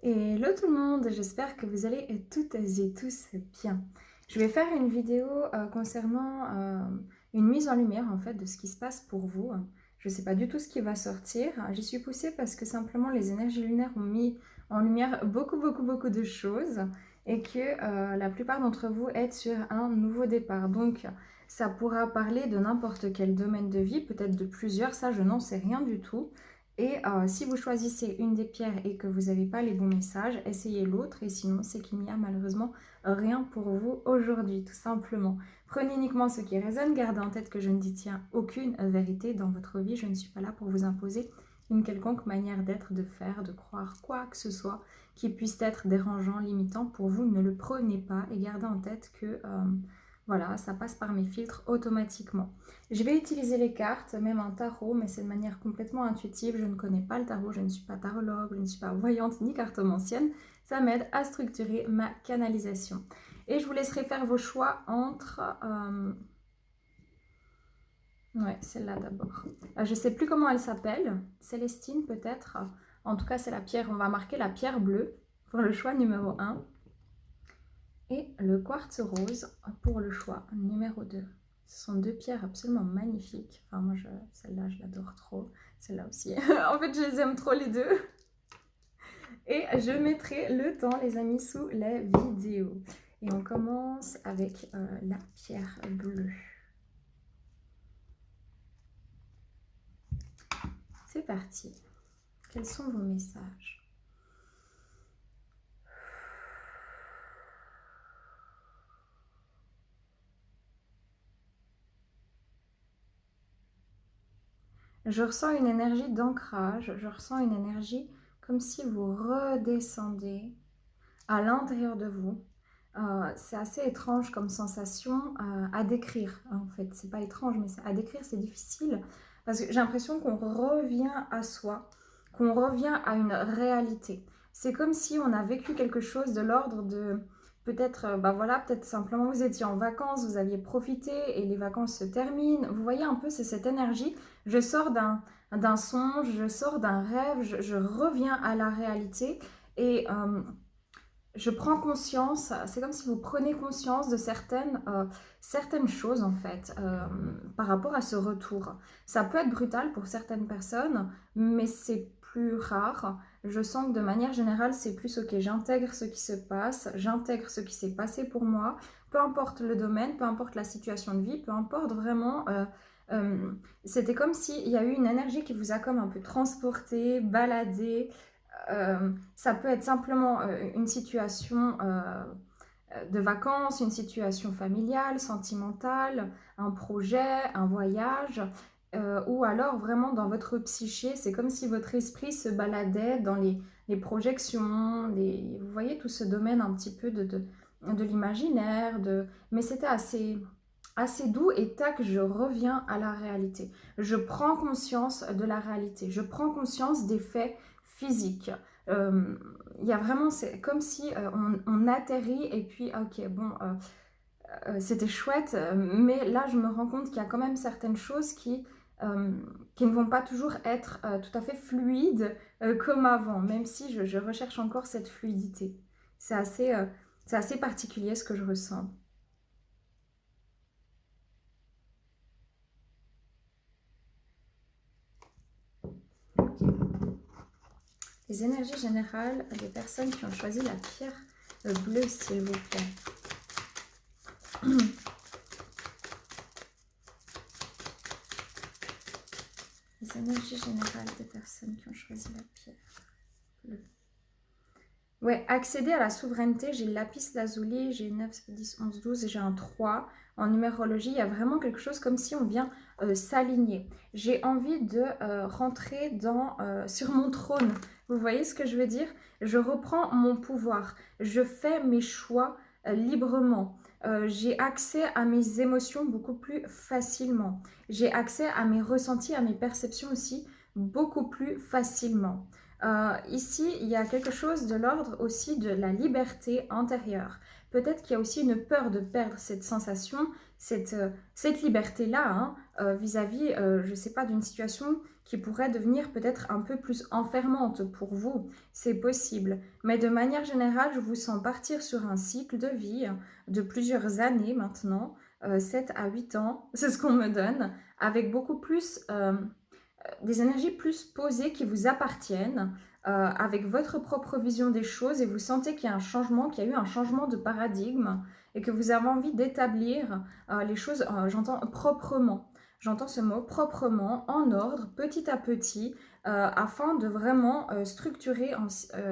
Hello tout le monde, j'espère que vous allez toutes et tous bien. Je vais faire une vidéo concernant une mise en lumière en fait de ce qui se passe pour vous. Je ne sais pas du tout ce qui va sortir. J'y suis poussée parce que simplement les énergies lunaires ont mis en lumière beaucoup de choses et que la plupart d'entre vous êtes sur un nouveau départ. Donc ça pourra parler de n'importe quel domaine de vie, peut-être de plusieurs, ça je n'en sais rien du tout. Et si vous choisissez une des pierres et que vous n'avez pas les bons messages, essayez l'autre. Et sinon, c'est qu'il n'y a malheureusement rien pour vous aujourd'hui, tout simplement. Prenez uniquement ce qui résonne. Gardez en tête que je ne détiens aucune vérité dans votre vie. Je ne suis pas là pour vous imposer une quelconque manière d'être, de faire, de croire quoi que ce soit qui puisse être dérangeant, limitant. Pour vous, ne le prenez pas et gardez en tête que... voilà, ça passe par mes filtres automatiquement. Je vais utiliser les cartes, même un tarot, mais c'est de manière complètement intuitive. Je ne connais pas le tarot, je ne suis pas tarologue, je ne suis pas voyante ni cartomancienne. Ça m'aide à structurer ma canalisation. Et je vous laisserai faire vos choix entre... Ouais, celle-là d'abord. Je ne sais plus comment elle s'appelle. Célestine peut-être. En tout cas, c'est la pierre. On va marquer la pierre bleue pour le choix numéro 1. Et le quartz rose pour le choix numéro 2. Ce sont deux pierres absolument magnifiques. Enfin, moi, celle-là, je l'adore trop. Celle-là aussi. En fait, je les aime trop les deux. Et je mettrai le temps, les amis, sous les vidéos. Et on commence avec la pierre bleue. C'est parti. Quels sont vos messages ? Je ressens une énergie d'ancrage, je ressens une énergie comme si vous redescendez à l'intérieur de vous. C'est assez étrange comme sensation à décrire, en fait. C'est pas étrange, mais à décrire, c'est difficile. Parce que j'ai l'impression qu'on revient à soi, qu'on revient à une réalité. C'est comme si on a vécu quelque chose de l'ordre de... Peut-être, voilà, peut-être simplement vous étiez en vacances, vous aviez profité et les vacances se terminent. Vous voyez un peu, c'est cette énergie. Je sors d'un songe, je sors d'un rêve, je reviens à la réalité et je prends conscience, c'est comme si vous prenez conscience de certaines choses en fait par rapport à ce retour. Ça peut être brutal pour certaines personnes, mais c'est plus rare. Je sens que de manière générale, c'est plus ok, j'intègre ce qui se passe, j'intègre ce qui s'est passé pour moi, peu importe le domaine, peu importe la situation de vie, peu importe vraiment... c'était comme s'il y a eu une énergie qui vous a comme un peu transporté, baladé. Ça peut être simplement une situation de vacances, une situation familiale, sentimentale, un projet, un voyage, ou alors vraiment dans votre psyché, c'est comme si votre esprit se baladait dans les projections, vous voyez tout ce domaine un petit peu de l'imaginaire, mais c'était assez doux et tac, je reviens à la réalité. Je prends conscience de la réalité, je prends conscience des faits physiques. Il y a vraiment, c'est comme si on atterrit et puis ok, bon, c'était chouette, mais là je me rends compte qu'il y a quand même certaines choses qui ne vont pas toujours être tout à fait fluides comme avant, même si je recherche encore cette fluidité. C'est assez particulier ce que je ressens. Les énergies générales des personnes qui ont choisi la pierre bleue, s'il vous plaît. Les énergies générales des personnes qui ont choisi la pierre bleue. Ouais, accéder à la souveraineté, j'ai le lapis lazuli, j'ai 9, 10, 11, 12 et j'ai un 3. En numérologie, il y a vraiment quelque chose comme si on vient s'aligner. J'ai envie de rentrer sur mon trône. Vous voyez ce que je veux dire? Je reprends mon pouvoir. Je fais mes choix librement. J'ai accès à mes émotions beaucoup plus facilement. J'ai accès à mes ressentis, à mes perceptions aussi beaucoup plus facilement. Ici, il y a quelque chose de l'ordre aussi de la liberté intérieure. Peut-être qu'il y a aussi une peur de perdre cette sensation, cette liberté-là, hein, vis-à-vis, je ne sais pas, d'une situation qui pourrait devenir peut-être un peu plus enfermante pour vous. C'est possible. Mais de manière générale, je vous sens partir sur un cycle de vie de plusieurs années maintenant, 7 à 8 ans, c'est ce qu'on me donne, avec beaucoup plus des énergies plus posées qui vous appartiennent, avec votre propre vision des choses, et vous sentez qu'il y a un changement, qu'il y a eu un changement de paradigme et que vous avez envie d'établir les choses, j'entends proprement. J'entends ce mot proprement, en ordre, petit à petit, afin de vraiment structurer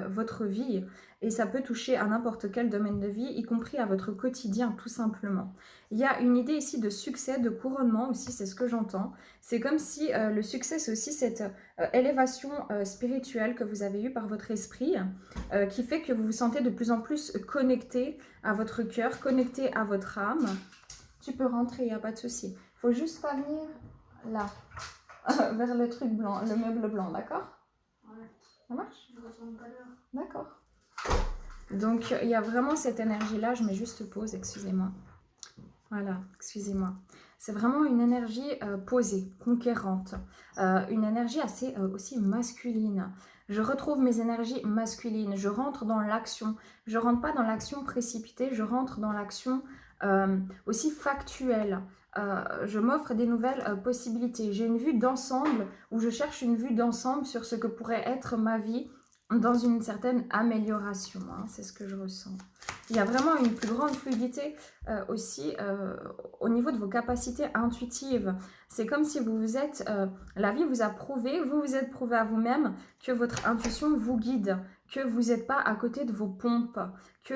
votre vie. Et ça peut toucher à n'importe quel domaine de vie, y compris à votre quotidien, tout simplement. Il y a une idée ici de succès, de couronnement aussi, c'est ce que j'entends. C'est comme si le succès, c'est aussi cette élévation spirituelle que vous avez eue par votre esprit, qui fait que vous vous sentez de plus en plus connecté à votre cœur, connecté à votre âme. Tu peux rentrer, il n'y a pas de souci. Il faut juste pas venir là, vers le truc blanc, le meuble blanc, d'accord? Ouais. Ça marche? Je ressens pas l'heure. D'accord. Donc, il y a vraiment cette énergie-là. Je mets juste pause, excusez-moi. Voilà, excusez-moi. C'est vraiment une énergie posée, conquérante. Une énergie assez aussi masculine. Je retrouve mes énergies masculines. Je rentre dans l'action. Je rentre pas dans l'action précipitée. Je rentre dans l'action aussi factuelle. Je m'offre des nouvelles possibilités. J'ai une vue d'ensemble, ou je cherche une vue d'ensemble sur ce que pourrait être ma vie dans une certaine amélioration. Hein, c'est ce que je ressens. Il y a vraiment une plus grande fluidité aussi au niveau de vos capacités intuitives. C'est comme si vous vous êtes... la vie vous a prouvé, vous vous êtes prouvé à vous-même que votre intuition vous guide, que vous n'êtes pas à côté de vos pompes, que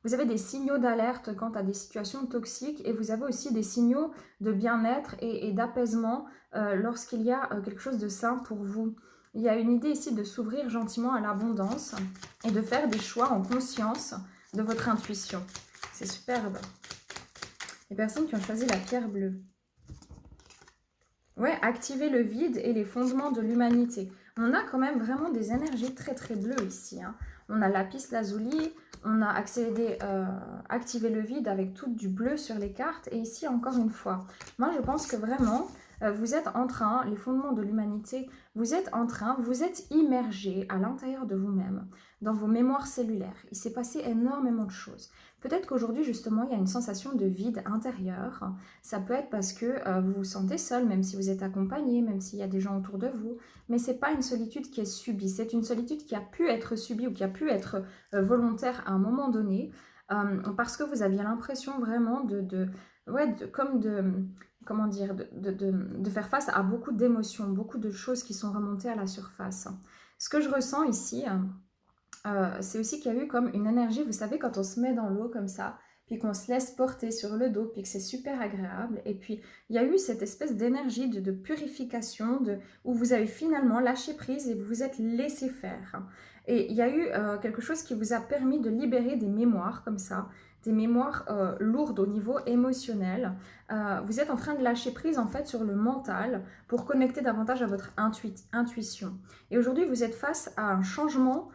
vous avez des signaux d'alerte quant à des situations toxiques, et vous avez aussi des signaux de bien-être et d'apaisement lorsqu'il y a quelque chose de sain pour vous. Il y a une idée ici de s'ouvrir gentiment à l'abondance et de faire des choix en conscience de votre intuition. C'est superbe. Les personnes qui ont choisi la pierre bleue. Ouais, activer le vide et les fondements de l'humanité. On a quand même vraiment des énergies très très bleues ici. Hein. On a lapis lazuli, on a activé le vide avec tout du bleu sur les cartes. Et ici, encore une fois, moi je pense que vraiment... vous êtes en train, les fondements de l'humanité, vous êtes immergé à l'intérieur de vous-même, dans vos mémoires cellulaires. Il s'est passé énormément de choses. Peut-être qu'aujourd'hui, justement, il y a une sensation de vide intérieur. Ça peut être parce que vous vous sentez seul, même si vous êtes accompagné, même s'il y a des gens autour de vous. Mais ce n'est pas une solitude qui est subie. C'est une solitude qui a pu être subie ou qui a pu être volontaire à un moment donné, parce que vous aviez l'impression vraiment comment dire, de faire face à beaucoup d'émotions, beaucoup de choses qui sont remontées à la surface. Ce que je ressens ici, c'est aussi qu'il y a eu comme une énergie, vous savez, quand on se met dans l'eau comme ça, puis qu'on se laisse porter sur le dos, puis que c'est super agréable, et puis il y a eu cette espèce d'énergie de purification, où vous avez finalement lâché prise et vous vous êtes laissé faire. Et il y a eu quelque chose qui vous a permis de libérer des mémoires comme ça, des mémoires lourdes au niveau émotionnel. Vous êtes en train de lâcher prise en fait sur le mental pour connecter davantage à votre intuition. Et aujourd'hui, vous êtes face à un changement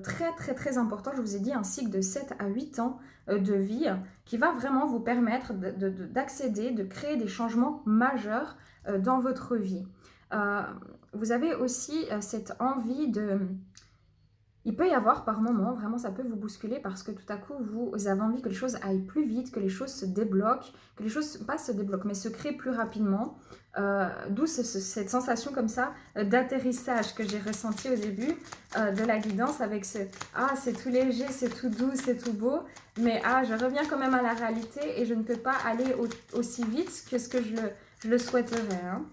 très très très important. Je vous ai dit un cycle de 7 à 8 ans de vie qui va vraiment vous permettre d'accéder, de créer des changements majeurs dans votre vie. Vous avez aussi cette envie de... Il peut y avoir par moments, vraiment ça peut vous bousculer parce que tout à coup vous avez envie que les choses aillent plus vite, que les choses se débloquent, que les choses, pas se débloquent, mais se créent plus rapidement. D'où cette sensation comme ça d'atterrissage que j'ai ressenti au début de la guidance avec ce « Ah, c'est tout léger, c'est tout doux, c'est tout beau, mais ah, je reviens quand même à la réalité et je ne peux pas aller aussi vite que ce que je le souhaiterais. Hein. »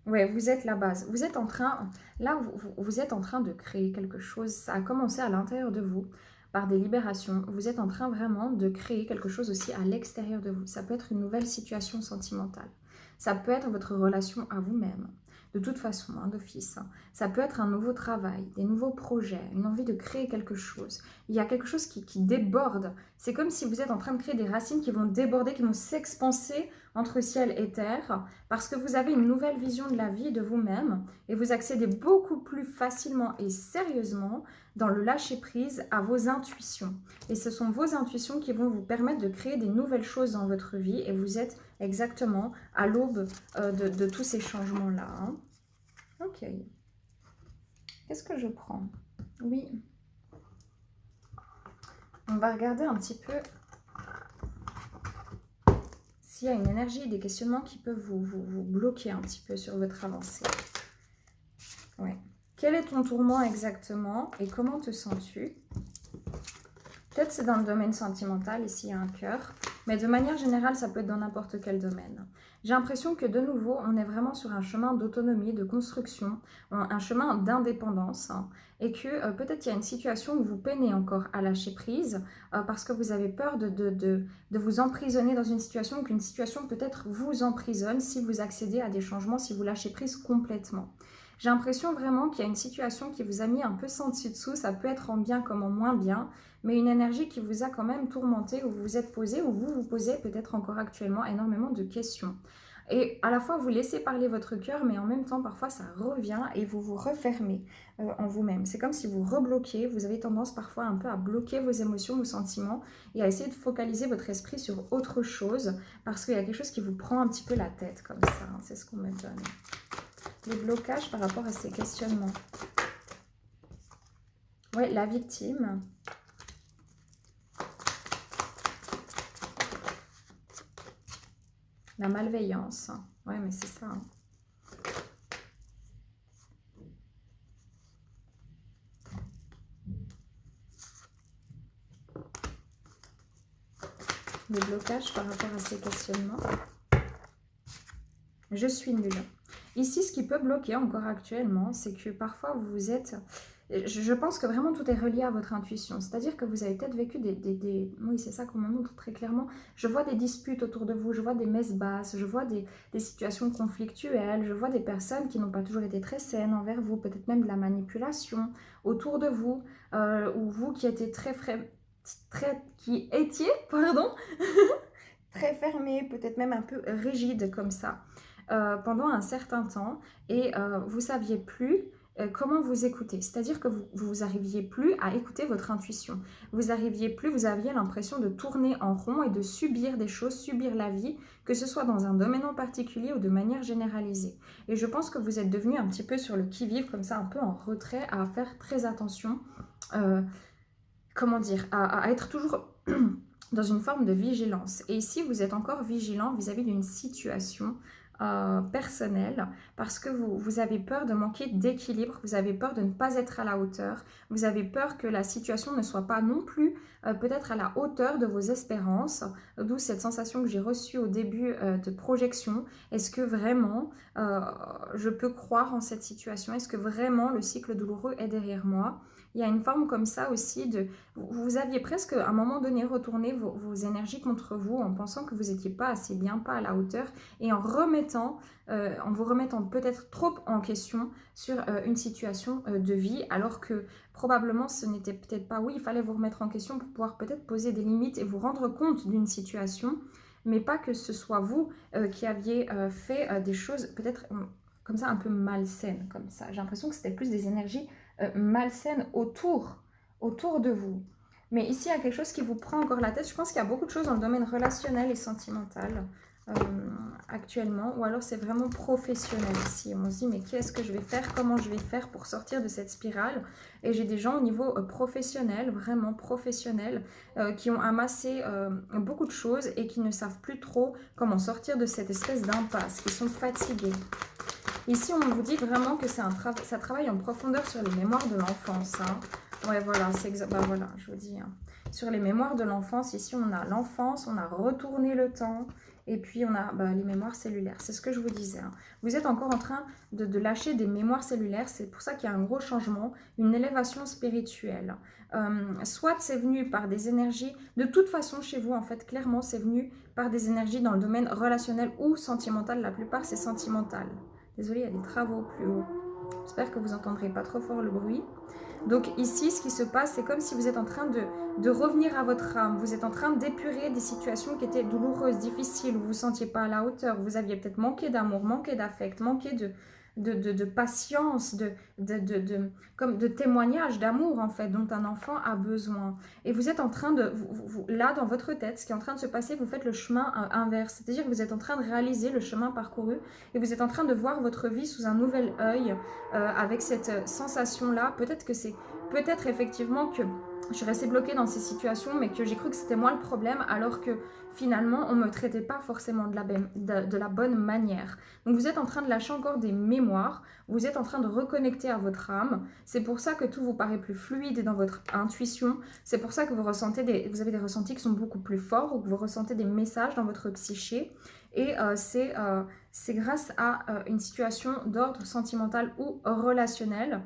Ouais, vous êtes la base. Vous êtes en train, là, vous êtes en train de créer quelque chose. Ça a commencé à l'intérieur de vous par des libérations. Vous êtes en train vraiment de créer quelque chose aussi à l'extérieur de vous. Ça peut être une nouvelle situation sentimentale. Ça peut être votre relation à vous-même. De toute façon, hein, d'office. Ça peut être un nouveau travail, des nouveaux projets, une envie de créer quelque chose. Il y a quelque chose qui déborde. C'est comme si vous êtes en train de créer des racines qui vont déborder, qui vont s'expanser entre ciel et terre, parce que vous avez une nouvelle vision de la vie et de vous-même, et vous accédez beaucoup plus facilement et sérieusement dans le lâcher-prise à vos intuitions. Et ce sont vos intuitions qui vont vous permettre de créer des nouvelles choses dans votre vie, et vous êtes exactement à l'aube de tous ces changements-là. Hein. Ok. Qu'est-ce que je prends? Oui. On va regarder un petit peu s'il y a une énergie, des questionnements qui peuvent vous bloquer un petit peu sur votre avancée. Ouais. Quel est ton tourment exactement et comment te sens-tu? Peut-être c'est dans le domaine sentimental, ici il y a un cœur, mais de manière générale, ça peut être dans n'importe quel domaine. J'ai l'impression que de nouveau, on est vraiment sur un chemin d'autonomie, de construction, un chemin d'indépendance, hein, et que peut-être il y a une situation où vous peinez encore à lâcher prise, parce que vous avez peur de vous emprisonner dans une situation, ou qu'une situation peut-être vous emprisonne si vous accédez à des changements, si vous lâchez prise complètement. J'ai l'impression vraiment qu'il y a une situation qui vous a mis un peu sans dessus-dessous, ça peut être en bien comme en moins bien, mais une énergie qui vous a quand même tourmenté, où vous vous êtes posé, où vous vous posez peut-être encore actuellement énormément de questions. Et à la fois, vous laissez parler votre cœur, mais en même temps, parfois, ça revient et vous vous refermez en vous-même. C'est comme si vous rebloquez, vous avez tendance parfois un peu à bloquer vos émotions, vos sentiments, et à essayer de focaliser votre esprit sur autre chose, parce qu'il y a quelque chose qui vous prend un petit peu la tête, comme ça, hein, c'est ce qu'on me donne. Les blocages par rapport à ces questionnements. Oui, la victime. La malveillance. Ouais, mais c'est ça. Hein. Des blocages par rapport à ces questionnements. Je suis nulle. Ici, ce qui peut bloquer encore actuellement, c'est que parfois vous êtes... Je pense que vraiment tout est relié à votre intuition. C'est-à-dire que vous avez peut-être vécu Oui, c'est ça qu'on me montre très clairement. Je vois des disputes autour de vous, je vois des messes basses, je vois des situations conflictuelles, je vois des personnes qui n'ont pas toujours été très saines envers vous, peut-être même de la manipulation autour de vous, ou vous qui étiez très fermé, peut-être même un peu rigide comme ça, pendant un certain temps, et vous ne saviez plus comment vous écouter. C'est-à-dire que vous arriviez plus à écouter votre intuition. Vous aviez l'impression de tourner en rond et de subir des choses, subir la vie, que ce soit dans un domaine en particulier ou de manière généralisée. Et je pense que vous êtes devenu un petit peu sur le qui-vive, comme ça, un peu en retrait, à faire très attention, comment dire, à être toujours dans une forme de vigilance. Et ici, vous êtes encore vigilant vis-à-vis d'une situation personnelle, parce que vous avez peur de manquer d'équilibre, vous avez peur de ne pas être à la hauteur, vous avez peur que la situation ne soit pas non plus peut-être à la hauteur de vos espérances, d'où cette sensation que j'ai reçue au début de projection. Est-ce que vraiment je peux croire en cette situation? Est-ce que vraiment le cycle douloureux est derrière moi? Il y a une forme comme ça aussi de... Vous aviez presque à un moment donné retourné vos énergies contre vous en pensant que vous n'étiez pas assez bien, pas à la hauteur, et en vous remettant peut-être trop en question sur une situation de vie, alors que probablement ce n'était peut-être pas... Oui, il fallait vous remettre en question pour pouvoir peut-être poser des limites et vous rendre compte d'une situation, mais pas que ce soit vous qui aviez fait des choses peut-être comme ça un peu malsaines, comme ça. J'ai l'impression que c'était plus des énergies malsaines autour de vous. Mais ici, il y a quelque chose qui vous prend encore la tête. Je pense qu'il y a beaucoup de choses dans le domaine relationnel et sentimental actuellement. Ou alors, c'est vraiment professionnel ici. On se dit, mais qu'est-ce que je vais faire? Comment je vais faire pour sortir de cette spirale? Et j'ai des gens au niveau professionnel, vraiment professionnel, qui ont amassé beaucoup de choses et qui ne savent plus trop comment sortir de cette espèce d'impasse. Ils sont fatigués. Ici, on vous dit vraiment que ça travaille en profondeur sur les mémoires de l'enfance. Hein. Ouais, voilà, c'est exact. Bah voilà, je vous dis. Hein. Sur les mémoires de l'enfance, ici, on a l'enfance, on a retourné le temps, et puis on a les mémoires cellulaires. C'est ce que je vous disais. Hein. Vous êtes encore en train de lâcher des mémoires cellulaires. C'est pour ça qu'il y a un gros changement, une élévation spirituelle. Soit c'est venu par des énergies, de toute façon chez vous, en fait, clairement, c'est venu par des énergies dans le domaine relationnel ou sentimental. La plupart, c'est sentimental. Désolée, il y a des travaux plus haut. J'espère que vous n'entendrez pas trop fort le bruit. Donc ici, ce qui se passe, c'est comme si vous êtes en train de revenir à votre âme. Vous êtes en train d'épurer des situations qui étaient douloureuses, difficiles, où vous ne vous sentiez pas à la hauteur. Vous aviez peut-être manqué d'amour, manqué d'affect, manqué de patience, comme de témoignage d'amour en fait, dont un enfant a besoin. Et vous êtes en train de, là dans votre tête, ce qui est en train de se passer, vous faites le chemin inverse. C'est-à-dire que vous êtes en train de réaliser le chemin parcouru et vous êtes en train de voir votre vie sous un nouvel œil avec cette sensation-là. Peut-être que c'est, peut-être effectivement que je suis restée bloquée dans ces situations, mais que j'ai cru que c'était moi le problème, alors que finalement, on ne me traitait pas forcément de la bonne manière. Donc vous êtes en train de lâcher encore des mémoires, vous êtes en train de reconnecter à votre âme. C'est pour ça que tout vous paraît plus fluide dans votre intuition. C'est pour ça que vous avez des ressentis qui sont beaucoup plus forts, ou que vous ressentez des messages dans votre psyché. Et c'est grâce à une situation d'ordre sentimental ou relationnel,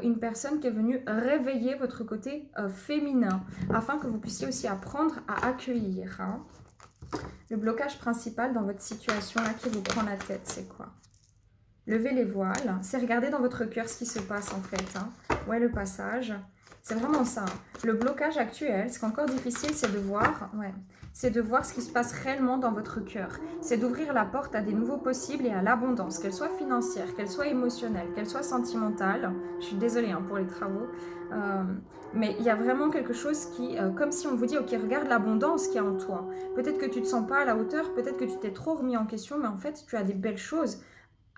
une personne qui est venue réveiller votre côté féminin, afin que vous puissiez aussi apprendre à accueillir. Hein. Le blocage principal dans votre situation là qui vous prend la tête, c'est quoi? Levez les voiles, c'est regarder dans votre cœur ce qui se passe en fait. Hein. Ouais, le passage, c'est vraiment ça. Le blocage actuel, ce qui est encore difficile, c'est de voir, c'est de voir ce qui se passe réellement dans votre cœur. C'est d'ouvrir la porte à des nouveaux possibles et à l'abondance, qu'elle soit financière, qu'elle soit émotionnelle, qu'elle soit sentimentale. Je suis désolée hein, pour les travaux. Mais il y a vraiment quelque chose qui, comme si on vous dit, ok, regarde l'abondance qu'il y a en toi. Peut-être que tu ne te sens pas à la hauteur, peut-être que tu t'es trop remis en question, mais en fait, tu as des belles choses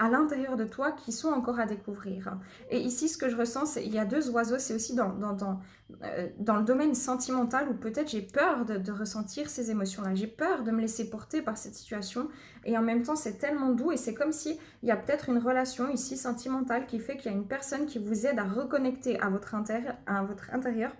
à l'intérieur de toi qui sont encore à découvrir. Et ici, ce que je ressens, c'est il y a deux oiseaux, c'est aussi dans le domaine sentimental où peut-être j'ai peur de ressentir ces émotions-là. J'ai peur de me laisser porter par cette situation et en même temps, c'est tellement doux et c'est comme si il y a peut-être une relation ici sentimentale qui fait qu'il y a une personne qui vous aide à reconnecter à votre intérieur,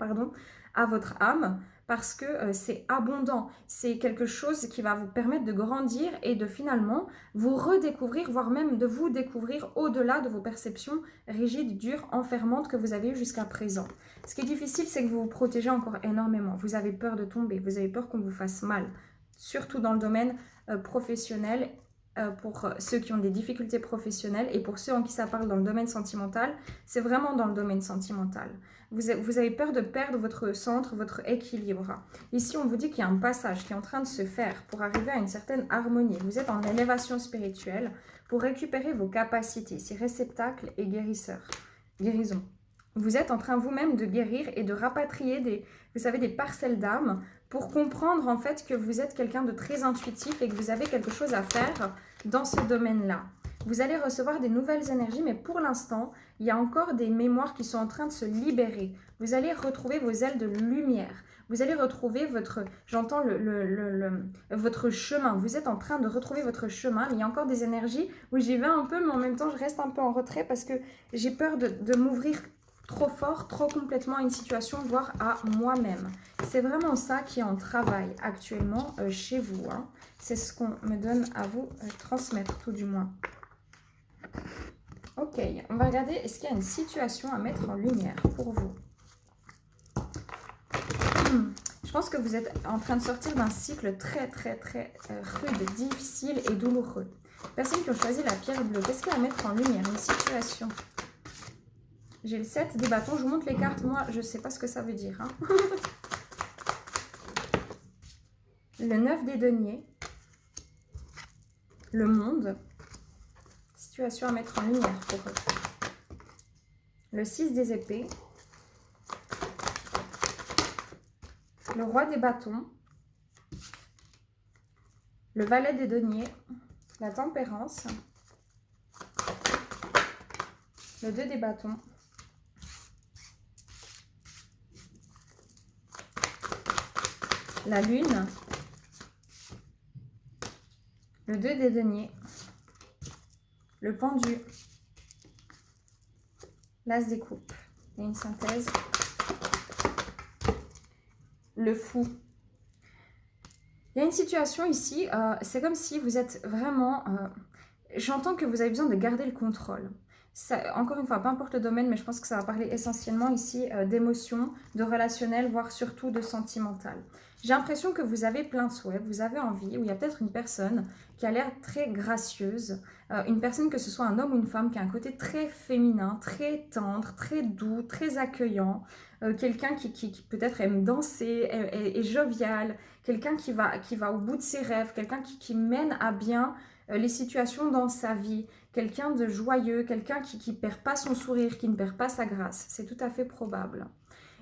à votre âme, parce que c'est abondant, c'est quelque chose qui va vous permettre de grandir et de finalement vous redécouvrir, voire même de vous découvrir au-delà de vos perceptions rigides, dures, enfermantes que vous avez eues jusqu'à présent. Ce qui est difficile, c'est que vous vous protégez encore énormément. Vous avez peur de tomber, vous avez peur qu'on vous fasse mal, surtout dans le domaine professionnel, pour ceux qui ont des difficultés professionnelles et pour ceux en qui ça parle dans le domaine sentimental, c'est vraiment dans le domaine sentimental. Vous avez peur de perdre votre centre, votre équilibre. Ici, on vous dit qu'il y a un passage qui est en train de se faire pour arriver à une certaine harmonie. Vous êtes en élévation spirituelle pour récupérer vos capacités, ces réceptacles et guérison. Vous êtes en train vous-même de guérir et de rapatrier des parcelles d'âme pour comprendre en fait que vous êtes quelqu'un de très intuitif et que vous avez quelque chose à faire dans ce domaine-là. Vous allez recevoir des nouvelles énergies, mais pour l'instant, il y a encore des mémoires qui sont en train de se libérer. Vous allez retrouver vos ailes de lumière. Vous allez retrouver votre chemin. Vous êtes en train de retrouver votre chemin, mais il y a encore des énergies où j'y vais un peu, mais en même temps, je reste un peu en retrait parce que j'ai peur de m'ouvrir trop fort, trop complètement à une situation, voire à moi-même. C'est vraiment ça qui est en travail actuellement chez vous. Hein. C'est ce qu'on me donne à vous transmettre, tout du moins. Ok, on va regarder, est-ce qu'il y a une situation à mettre en lumière pour vous? Je pense que vous êtes en train de sortir d'un cycle très rude, difficile et douloureux. Personnes qui ont choisi la pierre bleue, qu'est-ce qu'il y a à mettre en lumière? Une situation. J'ai le 7 des bâtons, je vous montre les cartes, moi je ne sais pas ce que ça veut dire. Hein. Le 9 des deniers, le monde, situation à mettre en lumière pour eux. Le 6 des épées, le roi des bâtons, le valet des deniers, la tempérance, le 2 des bâtons, la lune, le 2 des deniers, le pendu, l'as des coupes. Et une synthèse. Le fou. Il y a une situation ici, c'est comme si vous êtes vraiment... j'entends que vous avez besoin de garder le contrôle. Ça, encore une fois, peu importe le domaine, mais je pense que ça va parler essentiellement ici d'émotions, de relationnel, voire surtout de sentimental. J'ai l'impression que vous avez plein de souhaits, vous avez envie, ou il y a peut-être une personne qui a l'air très gracieuse, Une personne, que ce soit un homme ou une femme, qui a un côté très féminin, très tendre, très doux, très accueillant, quelqu'un qui peut-être aime danser, est jovial, quelqu'un qui va au bout de ses rêves, quelqu'un qui mène à bien les situations dans sa vie, quelqu'un de joyeux, quelqu'un qui ne perd pas son sourire, qui ne perd pas sa grâce. C'est tout à fait probable.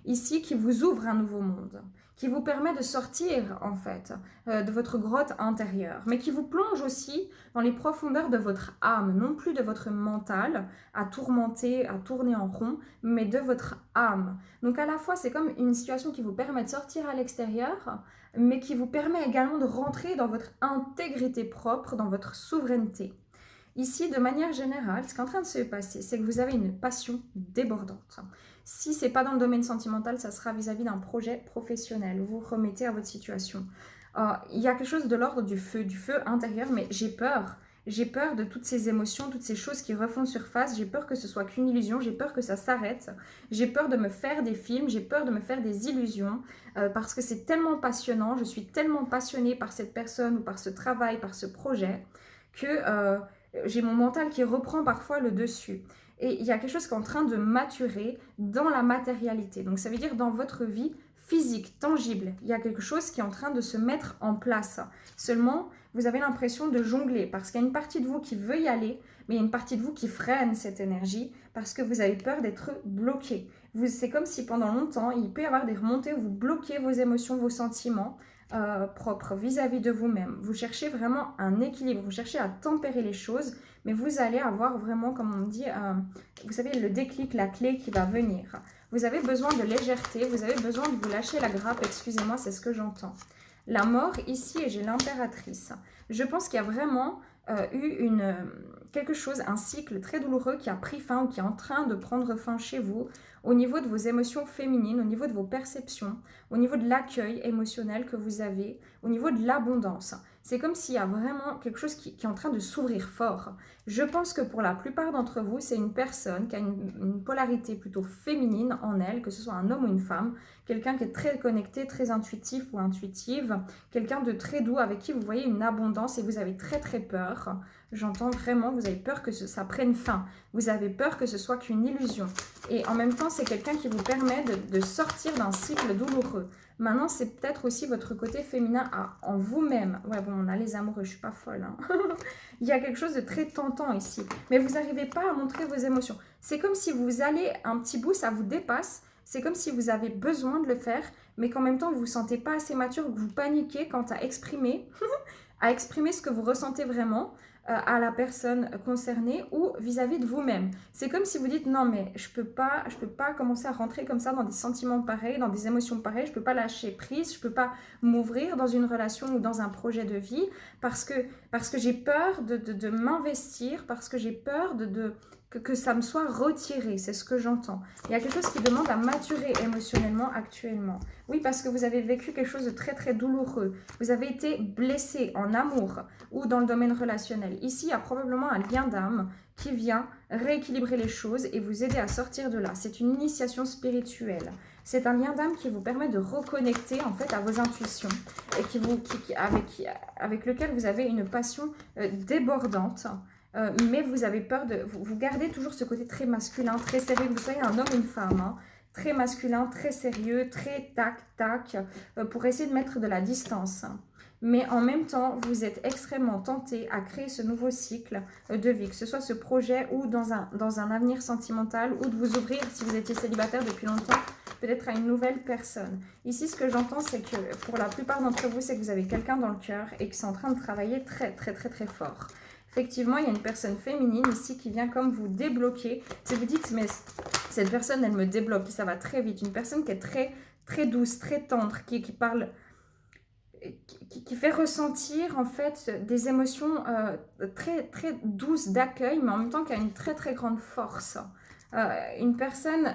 Ici, qui vous ouvre un nouveau monde, qui vous permet de sortir en fait de votre grotte intérieure, mais qui vous plonge aussi dans les profondeurs de votre âme, non plus de votre mental à tourmenter, à tourner en rond, mais de votre âme. Donc à la fois, c'est comme une situation qui vous permet de sortir à l'extérieur, mais qui vous permet également de rentrer dans votre intégrité propre, dans votre souveraineté. Ici, de manière générale, ce qui est en train de se passer, c'est que vous avez une passion débordante. Si ce n'est pas dans le domaine sentimental, ça sera vis-à-vis d'un projet professionnel. Vous vous remettez à votre situation. Il y a quelque chose de l'ordre du feu intérieur, mais j'ai peur. J'ai peur de toutes ces émotions, toutes ces choses qui refont surface. J'ai peur que ce soit qu'une illusion. J'ai peur que ça s'arrête. J'ai peur de me faire des films. J'ai peur de me faire des illusions parce que c'est tellement passionnant. Je suis tellement passionnée par cette personne ou par ce travail, par ce projet que j'ai mon mental qui reprend parfois le dessus. Et il y a quelque chose qui est en train de maturer dans la matérialité. Donc ça veut dire dans votre vie physique, tangible. Il y a quelque chose qui est en train de se mettre en place. Seulement, vous avez l'impression de jongler parce qu'il y a une partie de vous qui veut y aller, mais il y a une partie de vous qui freine cette énergie parce que vous avez peur d'être bloqué. C'est comme si pendant longtemps, il peut y avoir des remontées où vous bloquez vos émotions, vos sentiments propres vis-à-vis de vous-même. Vous cherchez vraiment un équilibre, vous cherchez à tempérer les choses, mais vous allez avoir vraiment, comme on dit, vous savez, le déclic, la clé qui va venir. Vous avez besoin de légèreté, vous avez besoin de vous lâcher la grappe, excusez-moi, c'est ce que j'entends. La mort ici, et j'ai l'impératrice. Je pense qu'il y a vraiment eu quelque chose, un cycle très douloureux qui a pris fin ou qui est en train de prendre fin chez vous au niveau de vos émotions féminines, au niveau de vos perceptions, au niveau de l'accueil émotionnel que vous avez, au niveau de l'abondance. C'est comme s'il y a vraiment quelque chose qui est en train de s'ouvrir fort. Je pense que pour la plupart d'entre vous, c'est une personne qui a une polarité plutôt féminine en elle, que ce soit un homme ou une femme, quelqu'un qui est très connecté, très intuitif ou intuitive, quelqu'un de très doux avec qui vous voyez une abondance et vous avez très très peur. J'entends vraiment, vous avez peur que ça prenne fin. Vous avez peur que ce soit qu'une illusion. Et en même temps, c'est quelqu'un qui vous permet de sortir d'un cycle douloureux. Maintenant, c'est peut-être aussi votre côté féminin en vous-même. Ouais, bon, on a les amoureux, je suis pas folle. Hein. Il y a quelque chose de très tentant ici. Mais vous n'arrivez pas à montrer vos émotions. C'est comme si vous allez un petit bout, ça vous dépasse. C'est comme si vous avez besoin de le faire, mais qu'en même temps, vous ne vous sentez pas assez mature, que vous paniquez quant à exprimer, à exprimer ce que vous ressentez vraiment à la personne concernée ou vis-à-vis de vous-même. C'est comme si vous dites non mais je peux pas commencer à rentrer comme ça dans des sentiments pareils, dans des émotions pareilles, je peux pas lâcher prise, je peux pas m'ouvrir dans une relation ou dans un projet de vie parce que j'ai peur de m'investir, parce que j'ai peur que ça me soit retiré, c'est ce que j'entends. Il y a quelque chose qui demande à maturer émotionnellement actuellement. Oui, parce que vous avez vécu quelque chose de très très douloureux. Vous avez été blessé en amour ou dans le domaine relationnel. Ici, il y a probablement un lien d'âme qui vient rééquilibrer les choses et vous aider à sortir de là. C'est une initiation spirituelle. C'est un lien d'âme qui vous permet de reconnecter en fait à vos intuitions et avec lequel vous avez une passion débordante. Mais vous avez peur vous gardez toujours ce côté très masculin, très sérieux, que vous soyez un homme ou une femme, hein, très masculin, très sérieux, très tac, pour essayer de mettre de la distance. Mais en même temps, vous êtes extrêmement tenté à créer ce nouveau cycle de vie, que ce soit ce projet ou dans un avenir sentimental, ou de vous ouvrir, si vous étiez célibataire depuis longtemps, peut-être à une nouvelle personne. Ici, ce que j'entends, c'est que pour la plupart d'entre vous, c'est que vous avez quelqu'un dans le cœur et que c'est en train de travailler très, très, très, très fort. Effectivement, il y a une personne féminine ici qui vient comme vous débloquer. Si vous dites, mais cette personne, elle me débloque, ça va très vite. Une personne qui est très, très douce, très tendre, qui parle, qui fait ressentir en fait des émotions très, très douces d'accueil, mais en même temps qui a une très, très grande force. Une personne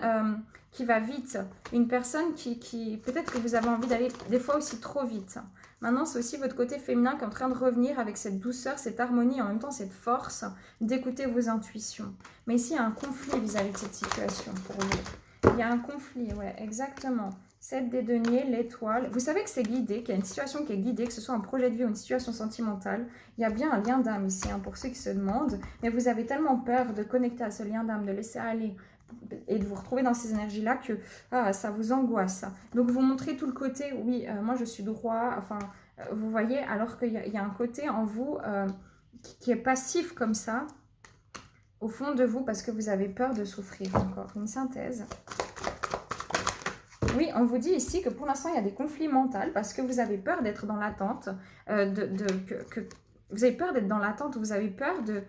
qui va vite, une personne qui peut-être que vous avez envie d'aller des fois aussi trop vite. Maintenant, c'est aussi votre côté féminin qui est en train de revenir avec cette douceur, cette harmonie, et en même temps cette force d'écouter vos intuitions. Mais ici, il y a un conflit vis-à-vis de cette situation pour vous. Il y a un conflit, ouais, exactement. 7 des deniers, l'étoile. Vous savez que c'est guidé, qu'il y a une situation qui est guidée, que ce soit un projet de vie ou une situation sentimentale. Il y a bien un lien d'âme ici, hein, pour ceux qui se demandent. Mais vous avez tellement peur de connecter à ce lien d'âme, de laisser aller et de vous retrouver dans ces énergies-là que ça vous angoisse. Donc vous montrez tout le côté, oui, moi je suis droit, enfin, vous voyez, alors qu'il y a un côté en vous qui est passif comme ça, au fond de vous, parce que vous avez peur de souffrir encore. Une synthèse. Oui, on vous dit ici que pour l'instant, il y a des conflits mentaux parce que vous avez peur d'être dans l'attente, vous avez peur d'être dans l'attente, vous avez peur de...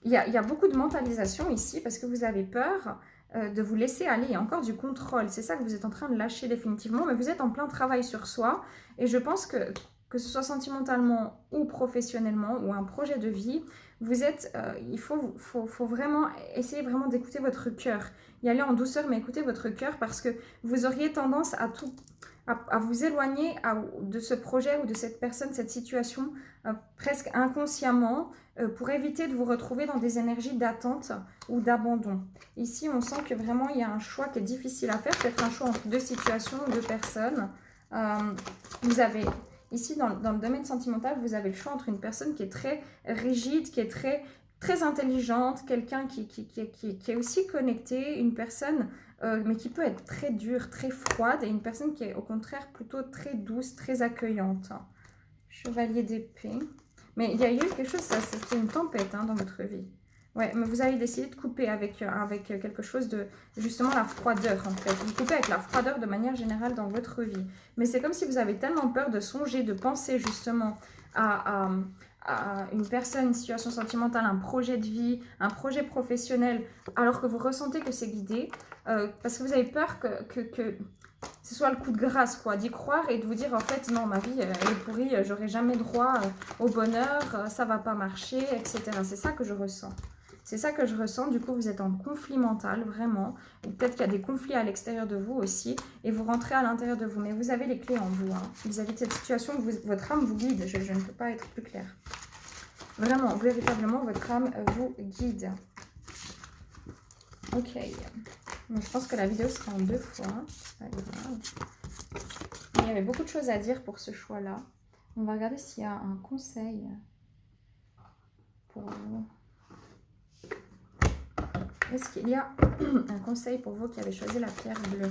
il y a beaucoup de mentalisation ici parce que vous avez peur de vous laisser aller. Il y a encore du contrôle. C'est ça que vous êtes en train de lâcher définitivement, mais vous êtes en plein travail sur soi. Et je pense que ce soit sentimentalement ou professionnellement ou un projet de vie, vous êtes, il faut vraiment essayer vraiment d'écouter votre cœur. Y aller en douceur, mais écoutez votre cœur parce que vous auriez tendance à vous éloigner de ce projet ou de cette personne, cette situation, presque inconsciemment, pour éviter de vous retrouver dans des énergies d'attente ou d'abandon. Ici, on sent que vraiment, il y a un choix qui est difficile à faire, peut-être un choix entre deux situations ou deux personnes. Vous avez... Ici, dans le domaine sentimental, vous avez le choix entre une personne qui est très rigide, qui est très intelligente, quelqu'un qui est aussi connecté, une personne mais qui peut être très dure, très froide, et une personne qui est au contraire plutôt très douce, très accueillante. Chevalier d'épée. Mais il y a eu quelque chose, c'était une tempête dans votre vie. Ouais, mais vous avez décidé de couper avec quelque chose de, justement, la froideur, en fait. Vous coupez avec la froideur de manière générale dans votre vie. Mais c'est comme si vous avez tellement peur de songer, de penser, justement, à une personne, une situation sentimentale, un projet de vie, un projet professionnel, alors que vous ressentez que c'est guidé, parce que vous avez peur que ce soit le coup de grâce, quoi, d'y croire et de vous dire, en fait, non, ma vie, elle est pourrie, j'aurai jamais droit au bonheur, ça va pas marcher, etc. C'est ça que je ressens. C'est ça que je ressens. Du coup, vous êtes en conflit mental, vraiment. Ou peut-être qu'il y a des conflits à l'extérieur de vous aussi. Et vous rentrez à l'intérieur de vous. Mais vous avez les clés en vous. Vis-à-vis de cette situation, votre âme vous guide. Je ne peux pas être plus claire. Vraiment, véritablement, votre âme vous guide. Ok. Donc, je pense que la vidéo sera en 2 fois. C'est pas grave. Il y avait beaucoup de choses à dire pour ce choix-là. On va regarder s'il y a un conseil pour vous. Est-ce qu'il y a un conseil pour vous qui avez choisi la pierre bleue?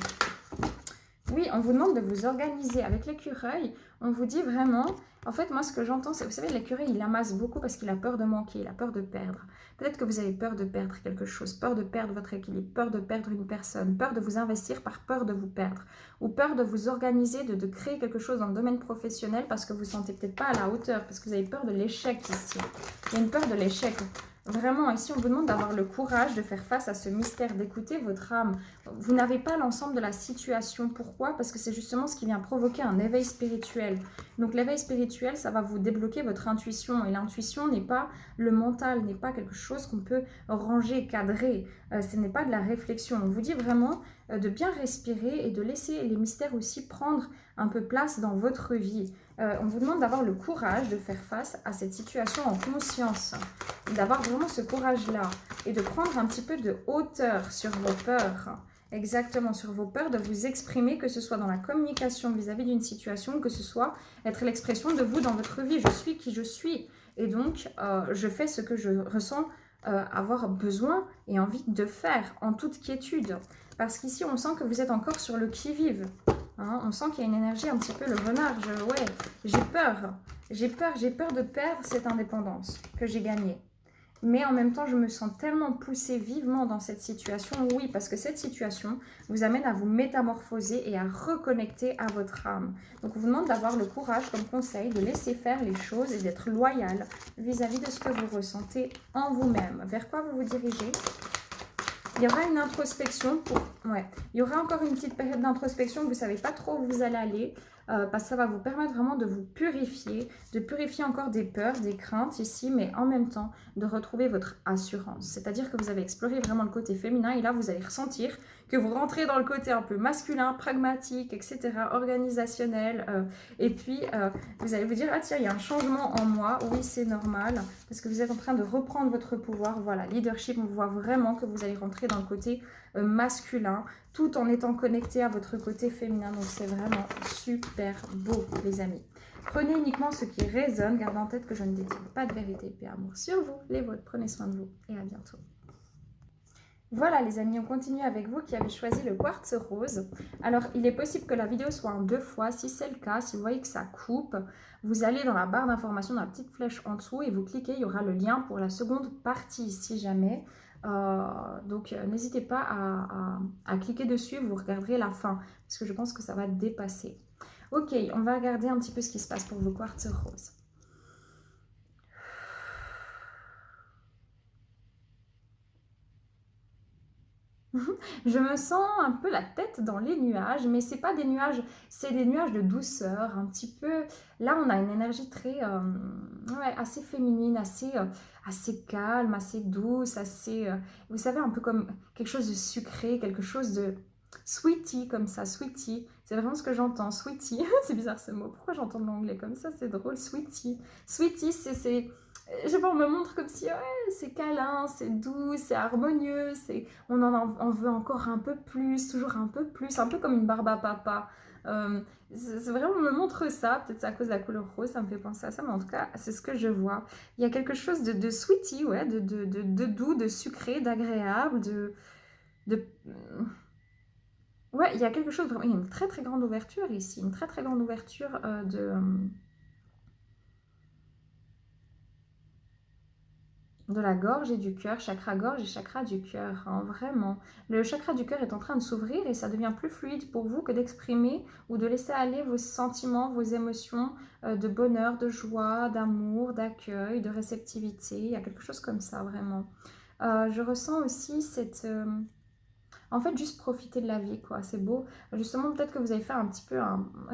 Oui, on vous demande de vous organiser. Avec l'écureuil, on vous dit vraiment... En fait, moi, ce que j'entends, c'est... Vous savez, l'écureuil, il amasse beaucoup parce qu'il a peur de manquer, il a peur de perdre. Peut-être que vous avez peur de perdre quelque chose, peur de perdre votre équilibre, peur de perdre une personne, peur de vous investir par peur de vous perdre, ou peur de vous organiser, de créer quelque chose dans le domaine professionnel parce que vous ne vous sentez peut-être pas à la hauteur, parce que vous avez peur de l'échec ici. Il y a une peur de l'échec. Vraiment, ici, on vous demande d'avoir le courage de faire face à ce mystère, d'écouter votre âme. Vous n'avez pas l'ensemble de la situation. Pourquoi? Parce que c'est justement ce qui vient provoquer un éveil spirituel. Donc, l'éveil spirituel, ça va vous débloquer votre intuition. Et l'intuition n'est pas le mental, n'est pas quelque chose qu'on peut ranger, cadrer. Ce n'est pas de la réflexion. On vous dit vraiment de bien respirer et de laisser les mystères aussi prendre un peu place dans votre vie. On vous demande d'avoir le courage de faire face à cette situation en conscience, d'avoir vraiment ce courage-là et de prendre un petit peu de hauteur sur vos peurs, exactement sur vos peurs, de vous exprimer, que ce soit dans la communication vis-à-vis d'une situation, que ce soit être l'expression de vous dans votre vie. Je suis qui je suis et donc je fais ce que je ressens avoir besoin et envie de faire en toute quiétude. Parce qu'ici, on sent que vous êtes encore sur le qui-vive. On sent qu'il y a une énergie un petit peu le renard. Ouais, j'ai peur de perdre cette indépendance que j'ai gagnée. Mais en même temps, je me sens tellement poussée vivement dans cette situation. Oui, parce que cette situation vous amène à vous métamorphoser et à reconnecter à votre âme. Donc, on vous demande d'avoir le courage comme conseil, de laisser faire les choses et d'être loyal vis-à-vis de ce que vous ressentez en vous-même. Vers quoi vous vous dirigez ? Il y aura une introspection. Il y aura encore une petite période d'introspection. Vous ne savez pas trop où vous allez aller. parce que ça va vous permettre vraiment de vous purifier, de purifier encore des peurs, des craintes ici, mais en même temps de retrouver votre assurance. C'est-à-dire que vous avez exploré vraiment le côté féminin et là, vous allez ressentir que vous rentrez dans le côté un peu masculin, pragmatique, etc., organisationnel. Et puis, vous allez vous dire, ah tiens, il y a un changement en moi. Oui, c'est normal, parce que vous êtes en train de reprendre votre pouvoir. Voilà, leadership, on voit vraiment que vous allez rentrer dans le côté masculin, tout en étant connecté à votre côté féminin. Donc, c'est vraiment super beau, les amis. Prenez uniquement ce qui résonne. Gardez en tête que je ne détiens pas de vérité, paix, amour sur vous, les vôtres. Prenez soin de vous et à bientôt. Voilà les amis, on continue avec vous qui avez choisi le quartz rose. Alors, il est possible que la vidéo soit en 2 fois. Si c'est le cas, si vous voyez que ça coupe, vous allez dans la barre d'information, dans la petite flèche en dessous et vous cliquez, il y aura le lien pour la seconde partie si jamais. Donc, n'hésitez pas à cliquer dessus, vous regarderez la fin parce que je pense que ça va dépasser. Ok, on va regarder un petit peu ce qui se passe pour vos quartz roses. Je me sens un peu la tête dans les nuages, mais c'est pas des nuages, c'est des nuages de douceur, un petit peu. Là, on a une énergie très, ouais, assez féminine, assez calme, assez douce, assez, vous savez, un peu comme quelque chose de sucré, quelque chose de sweetie comme ça, sweetie. C'est vraiment ce que j'entends, sweetie. C'est bizarre ce mot. Pourquoi j'entends de l'anglais comme ça? C'est drôle, sweetie. Sweetie, je sais pas, on me montre comme si ouais, c'est câlin, c'est doux, c'est harmonieux, on en veut encore un peu plus, toujours un peu plus, un peu comme une barbe à papa. C'est vraiment, on me montre ça, peut-être c'est à cause de la couleur rose, ça me fait penser à ça, mais en tout cas, c'est ce que je vois. Il y a quelque chose de sweetie, ouais, de doux, de sucré, d'agréable, de... Ouais, il y a quelque chose, vraiment, il y a une très très grande ouverture ici, une très très grande ouverture de la gorge et du cœur, chakra gorge et chakra du cœur, hein, vraiment. Le chakra du cœur est en train de s'ouvrir et ça devient plus fluide pour vous que d'exprimer ou de laisser aller vos sentiments, vos émotions de bonheur, de joie, d'amour, d'accueil, de réceptivité. Il y a quelque chose comme ça, vraiment. Je ressens aussi cette... en fait, juste profiter de la vie, quoi. C'est beau. Justement, peut-être que vous avez fait un petit peu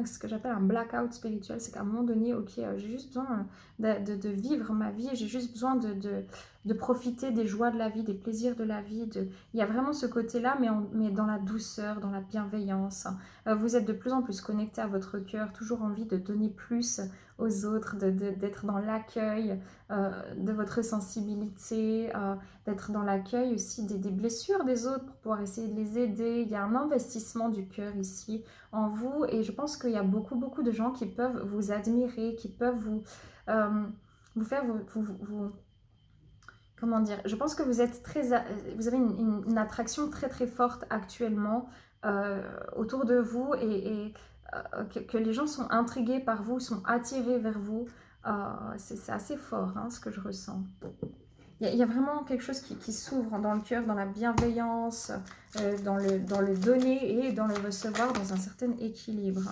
ce que j'appelle un blackout spirituel. C'est qu'à un moment donné, ok, j'ai juste besoin de vivre ma vie. J'ai juste besoin de profiter des joies de la vie, des plaisirs de la vie. Il y a vraiment ce côté-là, mais dans la douceur, dans la bienveillance. Vous êtes de plus en plus connecté à votre cœur, toujours envie de donner plus aux autres, d'être dans l'accueil de votre sensibilité, d'être dans l'accueil aussi des blessures des autres pour pouvoir essayer de les aider. Il y a un investissement du cœur ici en vous et je pense qu'il y a beaucoup de gens qui peuvent vous admirer, qui peuvent vous faire comment dire, je pense que vous êtes vous avez une attraction très forte actuellement autour de vous et que les gens sont intrigués par vous, sont attirés vers vous. C'est assez fort hein, ce que je ressens. Il y a vraiment quelque chose qui s'ouvre dans le cœur, dans la bienveillance, dans le donner et dans le recevoir, dans un certain équilibre.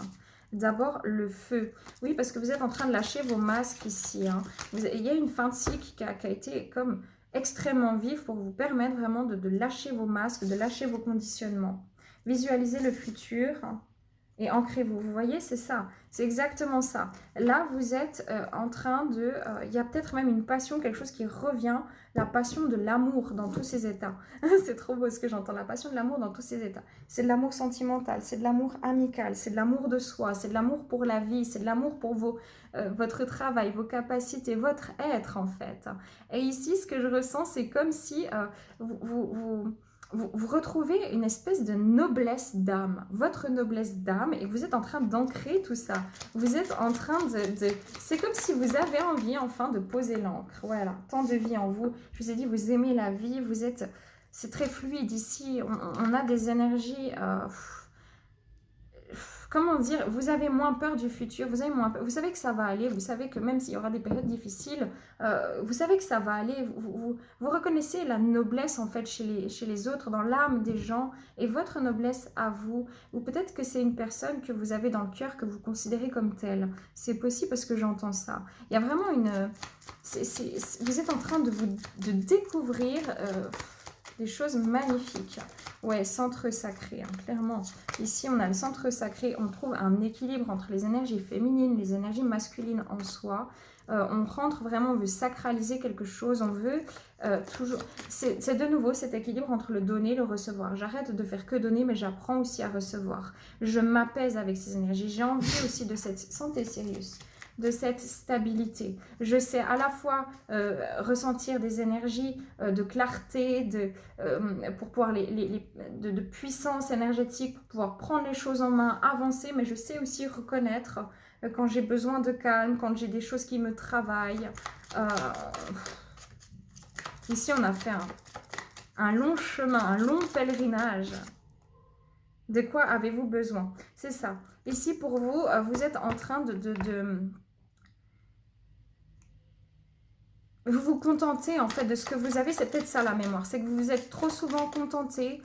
D'abord, le feu. Oui, parce que vous êtes en train de lâcher vos masques ici. Hein. Il y a une fin de cycle qui a été comme extrêmement vive pour vous permettre vraiment de lâcher vos masques, de lâcher vos conditionnements. Visualisez le futur et ancrez-vous. Vous voyez, c'est ça. C'est exactement ça. Là, vous êtes en train de... il y a peut-être même une passion, quelque chose qui revient, la passion de l'amour dans tous ses états. C'est trop beau ce que j'entends, la passion de l'amour dans tous ses états. C'est de l'amour sentimental, c'est de l'amour amical, c'est de l'amour de soi, c'est de l'amour pour la vie, c'est de l'amour pour votre travail, vos capacités, votre être en fait. Et ici, ce que je ressens, c'est comme si vous retrouvez une espèce de noblesse d'âme, votre noblesse d'âme, et vous êtes en train d'ancrer tout ça. Vous êtes en train c'est comme si vous avez envie enfin de poser l'encre. Voilà, tant de vie en vous. Je vous ai dit, vous aimez la vie, c'est très fluide ici. On a des énergies... comment dire, vous avez moins peur du futur, vous savez que ça va aller, vous savez que même s'il y aura des périodes difficiles, vous savez que ça va aller, vous reconnaissez la noblesse en fait chez les autres, dans l'âme des gens, et votre noblesse à vous, ou peut-être que c'est une personne que vous avez dans le cœur, que vous considérez comme telle, c'est possible parce que j'entends ça. Il y a vraiment vous êtes en train de découvrir... des choses magnifiques. Ouais, centre sacré, hein, clairement. Ici, on a le centre sacré. On trouve un équilibre entre les énergies féminines, les énergies masculines en soi. On rentre vraiment, on veut sacraliser quelque chose, on veut toujours... C'est de nouveau cet équilibre entre le donner et le recevoir. J'arrête de faire que donner, mais j'apprends aussi à recevoir. Je m'apaise avec ces énergies. J'ai envie aussi de cette santé Sirius, de cette stabilité. Je sais à la fois ressentir des énergies de clarté, pour pouvoir de puissance énergétique, pour pouvoir prendre les choses en main, avancer, mais je sais aussi reconnaître quand j'ai besoin de calme, quand j'ai des choses qui me travaillent. Ici, on a fait un long chemin, un long pèlerinage. De quoi avez-vous besoin? C'est ça. Ici, pour vous, vous êtes en train vous vous contentez en fait de ce que vous avez. C'est peut-être ça la mémoire. C'est que vous vous êtes trop souvent contenté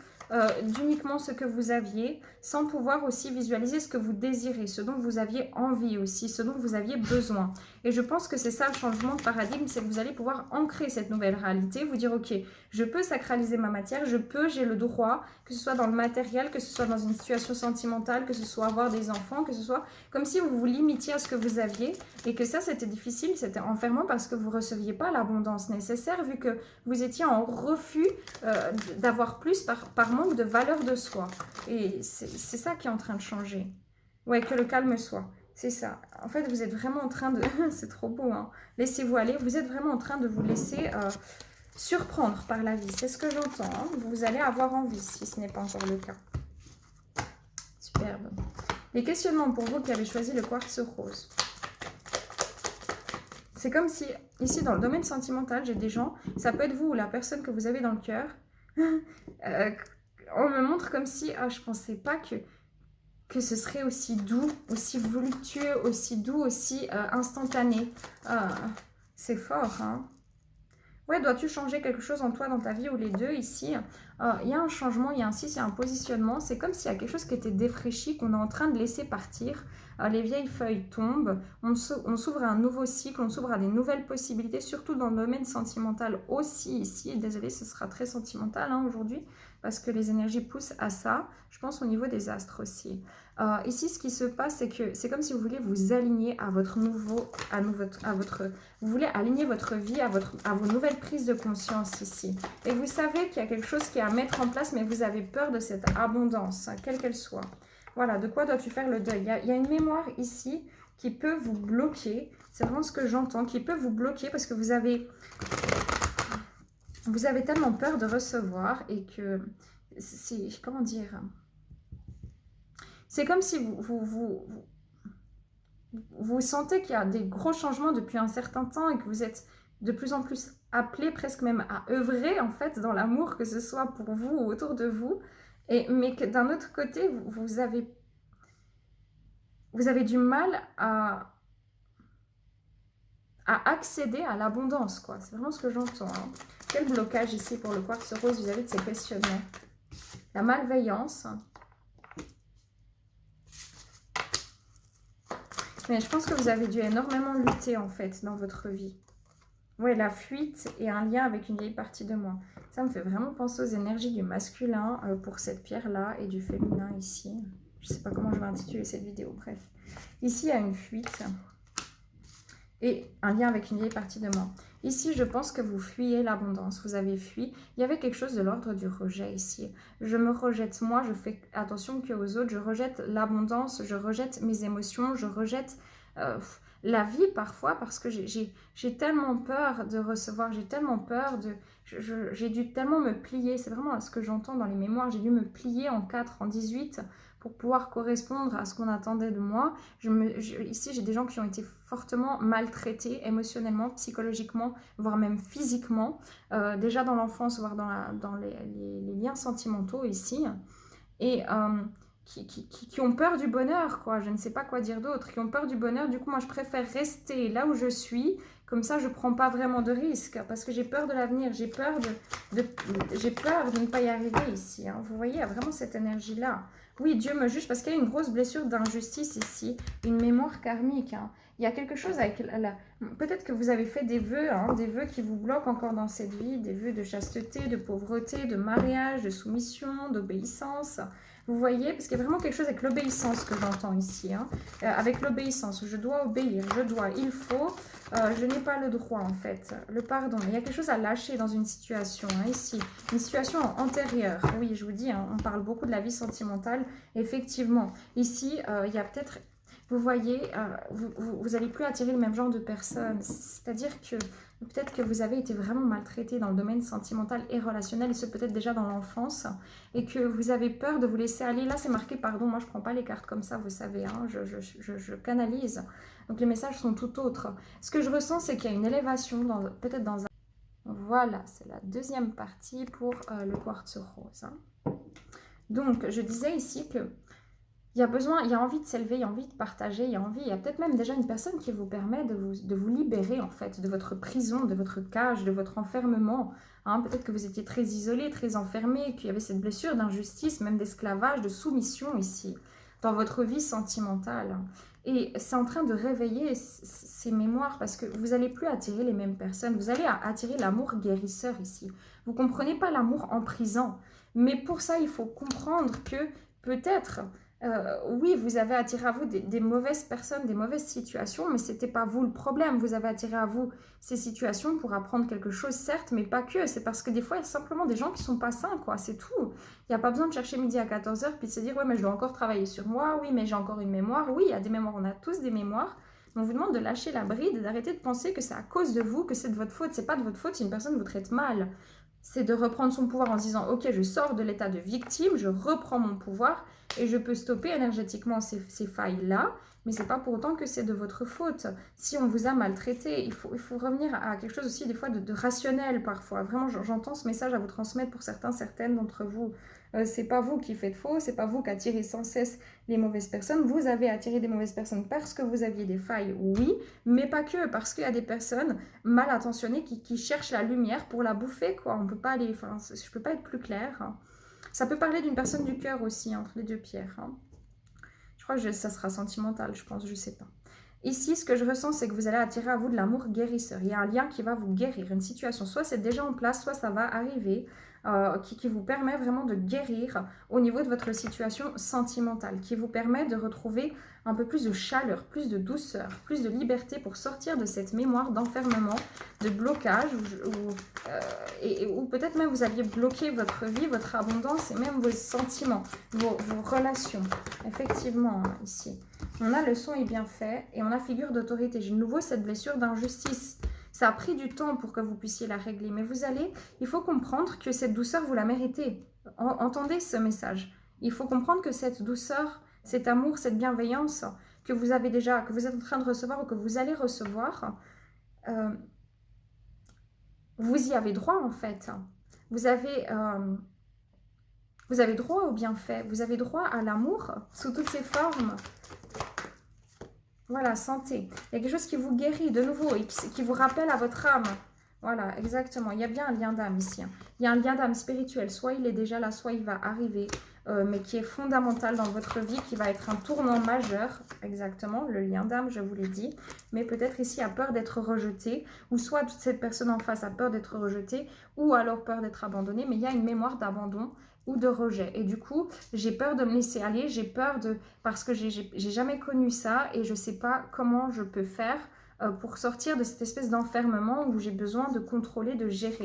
d'uniquement ce que vous aviez, sans pouvoir aussi visualiser ce que vous désirez, ce dont vous aviez envie aussi, ce dont vous aviez besoin. Et je pense que c'est ça le changement de paradigme, c'est que vous allez pouvoir ancrer cette nouvelle réalité, vous dire ok, je peux sacraliser ma matière, j'ai le droit, que ce soit dans le matériel, que ce soit dans une situation sentimentale, que ce soit avoir des enfants, que ce soit comme si vous vous limitiez à ce que vous aviez, et que ça c'était difficile, c'était enfermant parce que vous ne receviez pas l'abondance nécessaire, vu que vous étiez en refus d'avoir plus par manque de valeur de soi. Et c'est ça qui est en train de changer. Ouais, que le calme soit. C'est ça. En fait, vous êtes vraiment en train de... c'est trop beau, hein. Laissez-vous aller. Vous êtes vraiment en train de vous laisser surprendre par la vie. C'est ce que j'entends, hein. Vous allez avoir envie, si ce n'est pas encore le cas. Superbe. Les questionnements pour vous qui avez choisi le quartz rose. C'est comme si, ici, dans le domaine sentimental, j'ai des gens, ça peut être vous ou la personne que vous avez dans le cœur, on me montre comme si, je pensais pas que ce serait aussi doux, aussi voluptueux, aussi doux, aussi instantané. C'est fort, hein. Ouais, dois-tu changer quelque chose en toi, dans ta vie, ou les deux, ici? Il y a un changement, il y a un positionnement. C'est comme s'il y a quelque chose qui était défraîchi, qu'on est en train de laisser partir. Les vieilles feuilles tombent, on s'ouvre à un nouveau cycle, on s'ouvre à des nouvelles possibilités, surtout dans le domaine sentimental aussi, ici. Désolée, ce sera très sentimental hein, aujourd'hui, parce que les énergies poussent à ça. Je pense au niveau des astres aussi. Ici, ce qui se passe, c'est que c'est comme si vous vouliez vous aligner à votre vous voulez aligner votre vie à vos nouvelles prises de conscience ici. Et vous savez qu'il y a quelque chose qui est à mettre en place, mais vous avez peur de cette abondance, hein, quelle qu'elle soit. Voilà, de quoi dois-tu faire le deuil? Il y a une mémoire ici qui peut vous bloquer. C'est vraiment ce que j'entends, qui peut vous bloquer parce que vous avez tellement peur de recevoir et que c'est, comment dire, c'est comme si vous sentez qu'il y a des gros changements depuis un certain temps et que vous êtes de plus en plus appelé presque même à œuvrer en fait dans l'amour, que ce soit pour vous ou autour de vous, mais que d'un autre côté, vous avez du mal à accéder à l'abondance, quoi. C'est vraiment ce que j'entends. Hein. Quel blocage ici pour le quartz rose vis-à-vis de ces questionnements? La malveillance. Mais je pense que vous avez dû énormément lutter, en fait, dans votre vie. Oui, la fuite et un lien avec une vieille partie de moi. Ça me fait vraiment penser aux énergies du masculin pour cette pierre-là et du féminin ici. Je ne sais pas comment je vais intituler cette vidéo, bref. Ici, il y a une fuite et un lien avec une vieille partie de moi. Ici, je pense que vous fuyez l'abondance. Vous avez fui. Il y avait quelque chose de l'ordre du rejet ici. Je me rejette moi, je fais attention qu'aux autres. Je rejette l'abondance, je rejette mes émotions, je rejette la vie parfois parce que j'ai tellement peur de recevoir, j'ai tellement peur de... J'ai dû tellement me plier. C'est vraiment ce que j'entends dans les mémoires. J'ai dû me plier en 4, en 18 pour pouvoir correspondre à ce qu'on attendait de moi. Ici, j'ai des gens qui ont été fortement maltraités émotionnellement, psychologiquement, voire même physiquement, déjà dans l'enfance, voire dans les liens sentimentaux ici, et qui ont peur du bonheur, quoi. Je ne sais pas quoi dire d'autre, qui ont peur du bonheur. Du coup, moi, je préfère rester là où je suis Comme ça, je ne prends pas vraiment de risques parce que j'ai peur de l'avenir, j'ai peur j'ai peur de ne pas y arriver ici. Hein. Vous voyez, il y a vraiment cette énergie-là. Oui, Dieu me juge parce qu'il y a une grosse blessure d'injustice ici, une mémoire karmique. Hein. Il y a quelque chose avec peut-être que vous avez fait des vœux qui vous bloquent encore dans cette vie, des vœux de chasteté, de pauvreté, de mariage, de soumission, d'obéissance. Vous voyez, parce qu'il y a vraiment quelque chose avec l'obéissance que j'entends ici. Hein. Avec l'obéissance, je dois obéir, il faut, je n'ai pas le droit en fait. Le pardon, il y a quelque chose à lâcher dans une situation, hein, ici. Une situation antérieure, oui, je vous dis, hein, on parle beaucoup de la vie sentimentale, effectivement. Ici, il y a peut-être, vous voyez, vous n'allez plus attirer le même genre de personnes. C'est-à-dire que peut-être que vous avez été vraiment maltraité dans le domaine sentimental et relationnel, et ce peut-être déjà dans l'enfance, et que vous avez peur de vous laisser aller. Là, c'est marqué pardon, moi je ne prends pas les cartes comme ça, vous savez, hein, je canalise. Donc les messages sont tout autres. Ce que je ressens, c'est qu'il y a une élévation, peut-être dans un... Voilà, c'est la deuxième partie pour le quartz rose. Hein. Donc, je disais ici que il y a besoin, il y a envie de s'élever, il y a envie de partager, il y a peut-être même déjà une personne qui vous permet de vous libérer en fait de votre prison, de votre cage, de votre enfermement. Hein, peut-être que vous étiez très isolé, très enfermé, qu'il y avait cette blessure d'injustice, même d'esclavage, de soumission ici, dans votre vie sentimentale. Et c'est en train de réveiller ces mémoires parce que vous n'allez plus attirer les mêmes personnes, vous allez attirer l'amour guérisseur ici. Vous ne comprenez pas l'amour en prison, mais pour ça il faut comprendre que peut-être... oui, vous avez attiré à vous des mauvaises personnes, des mauvaises situations, mais ce n'était pas vous le problème. Vous avez attiré à vous ces situations pour apprendre quelque chose, certes, mais pas que. C'est parce que des fois, il y a simplement des gens qui ne sont pas sains, quoi. C'est tout. Il n'y a pas besoin de chercher midi à 14 h puis de se dire, ouais, mais je dois encore travailler sur moi. Oui, mais j'ai encore une mémoire. Oui, il y a des mémoires. On a tous des mémoires. Mais on vous demande de lâcher la bride et d'arrêter de penser que c'est à cause de vous, que c'est de votre faute. C'est pas de votre faute si une personne vous traite mal. C'est de reprendre son pouvoir en se disant, ok, je sors de l'état de victime, je reprends mon pouvoir et je peux stopper énergétiquement ces failles-là, mais c'est pas pour autant que c'est de votre faute. Si on vous a maltraité, il faut revenir à quelque chose aussi des fois de rationnel parfois. Vraiment, j'entends ce message à vous transmettre pour certaines d'entre vous. C'est pas vous qui faites faux, c'est pas vous qui attirez sans cesse les mauvaises personnes. Vous avez attiré des mauvaises personnes parce que vous aviez des failles, oui, mais pas que, parce qu'il y a des personnes mal intentionnées qui cherchent la lumière pour la bouffer, quoi. On peut pas aller, enfin, je peux pas être plus claire. Ça peut parler d'une personne du cœur aussi, entre les deux pierres. Hein. Je crois que ça sera sentimental, je pense, je sais pas. Ici, ce que je ressens, c'est que vous allez attirer à vous de l'amour guérisseur. Il y a un lien qui va vous guérir, une situation. Soit c'est déjà en place, soit ça va arriver, qui vous permet vraiment de guérir au niveau de votre situation sentimentale, qui vous permet de retrouver un peu plus de chaleur, plus de douceur, plus de liberté pour sortir de cette mémoire d'enfermement, de blocage, ou peut-être même vous aviez bloqué votre vie, votre abondance et même vos sentiments, vos relations. Effectivement, hein, ici. On a le son est bien fait et on a figure d'autorité. J'ai de nouveau cette blessure d'injustice. Ça a pris du temps pour que vous puissiez la régler. Mais il faut comprendre que cette douceur, vous la méritez. Entendez ce message. Il faut comprendre que cette douceur, cet amour, cette bienveillance que vous avez déjà, que vous êtes en train de recevoir ou que vous allez recevoir, vous y avez droit en fait. Vous avez droit au bienfait. Vous avez droit à l'amour sous toutes ses formes. Voilà, santé. Il y a quelque chose qui vous guérit de nouveau et qui vous rappelle à votre âme. Voilà, exactement. Il y a bien un lien d'âme ici. Hein. Il y a un lien d'âme spirituel. Soit il est déjà là, soit il va arriver, mais qui est fondamental dans votre vie, qui va être un tournant majeur. Exactement, le lien d'âme, je vous l'ai dit. Mais peut-être ici a peur d'être rejeté, ou soit cette personne en face a peur d'être rejetée, ou alors peur d'être abandonnée. Mais il y a une mémoire d'abandon ou de rejet. Et du coup, j'ai peur de me laisser aller, j'ai peur parce que j'ai jamais connu ça et je ne sais pas comment je peux faire pour sortir de cette espèce d'enfermement où j'ai besoin de contrôler, de gérer.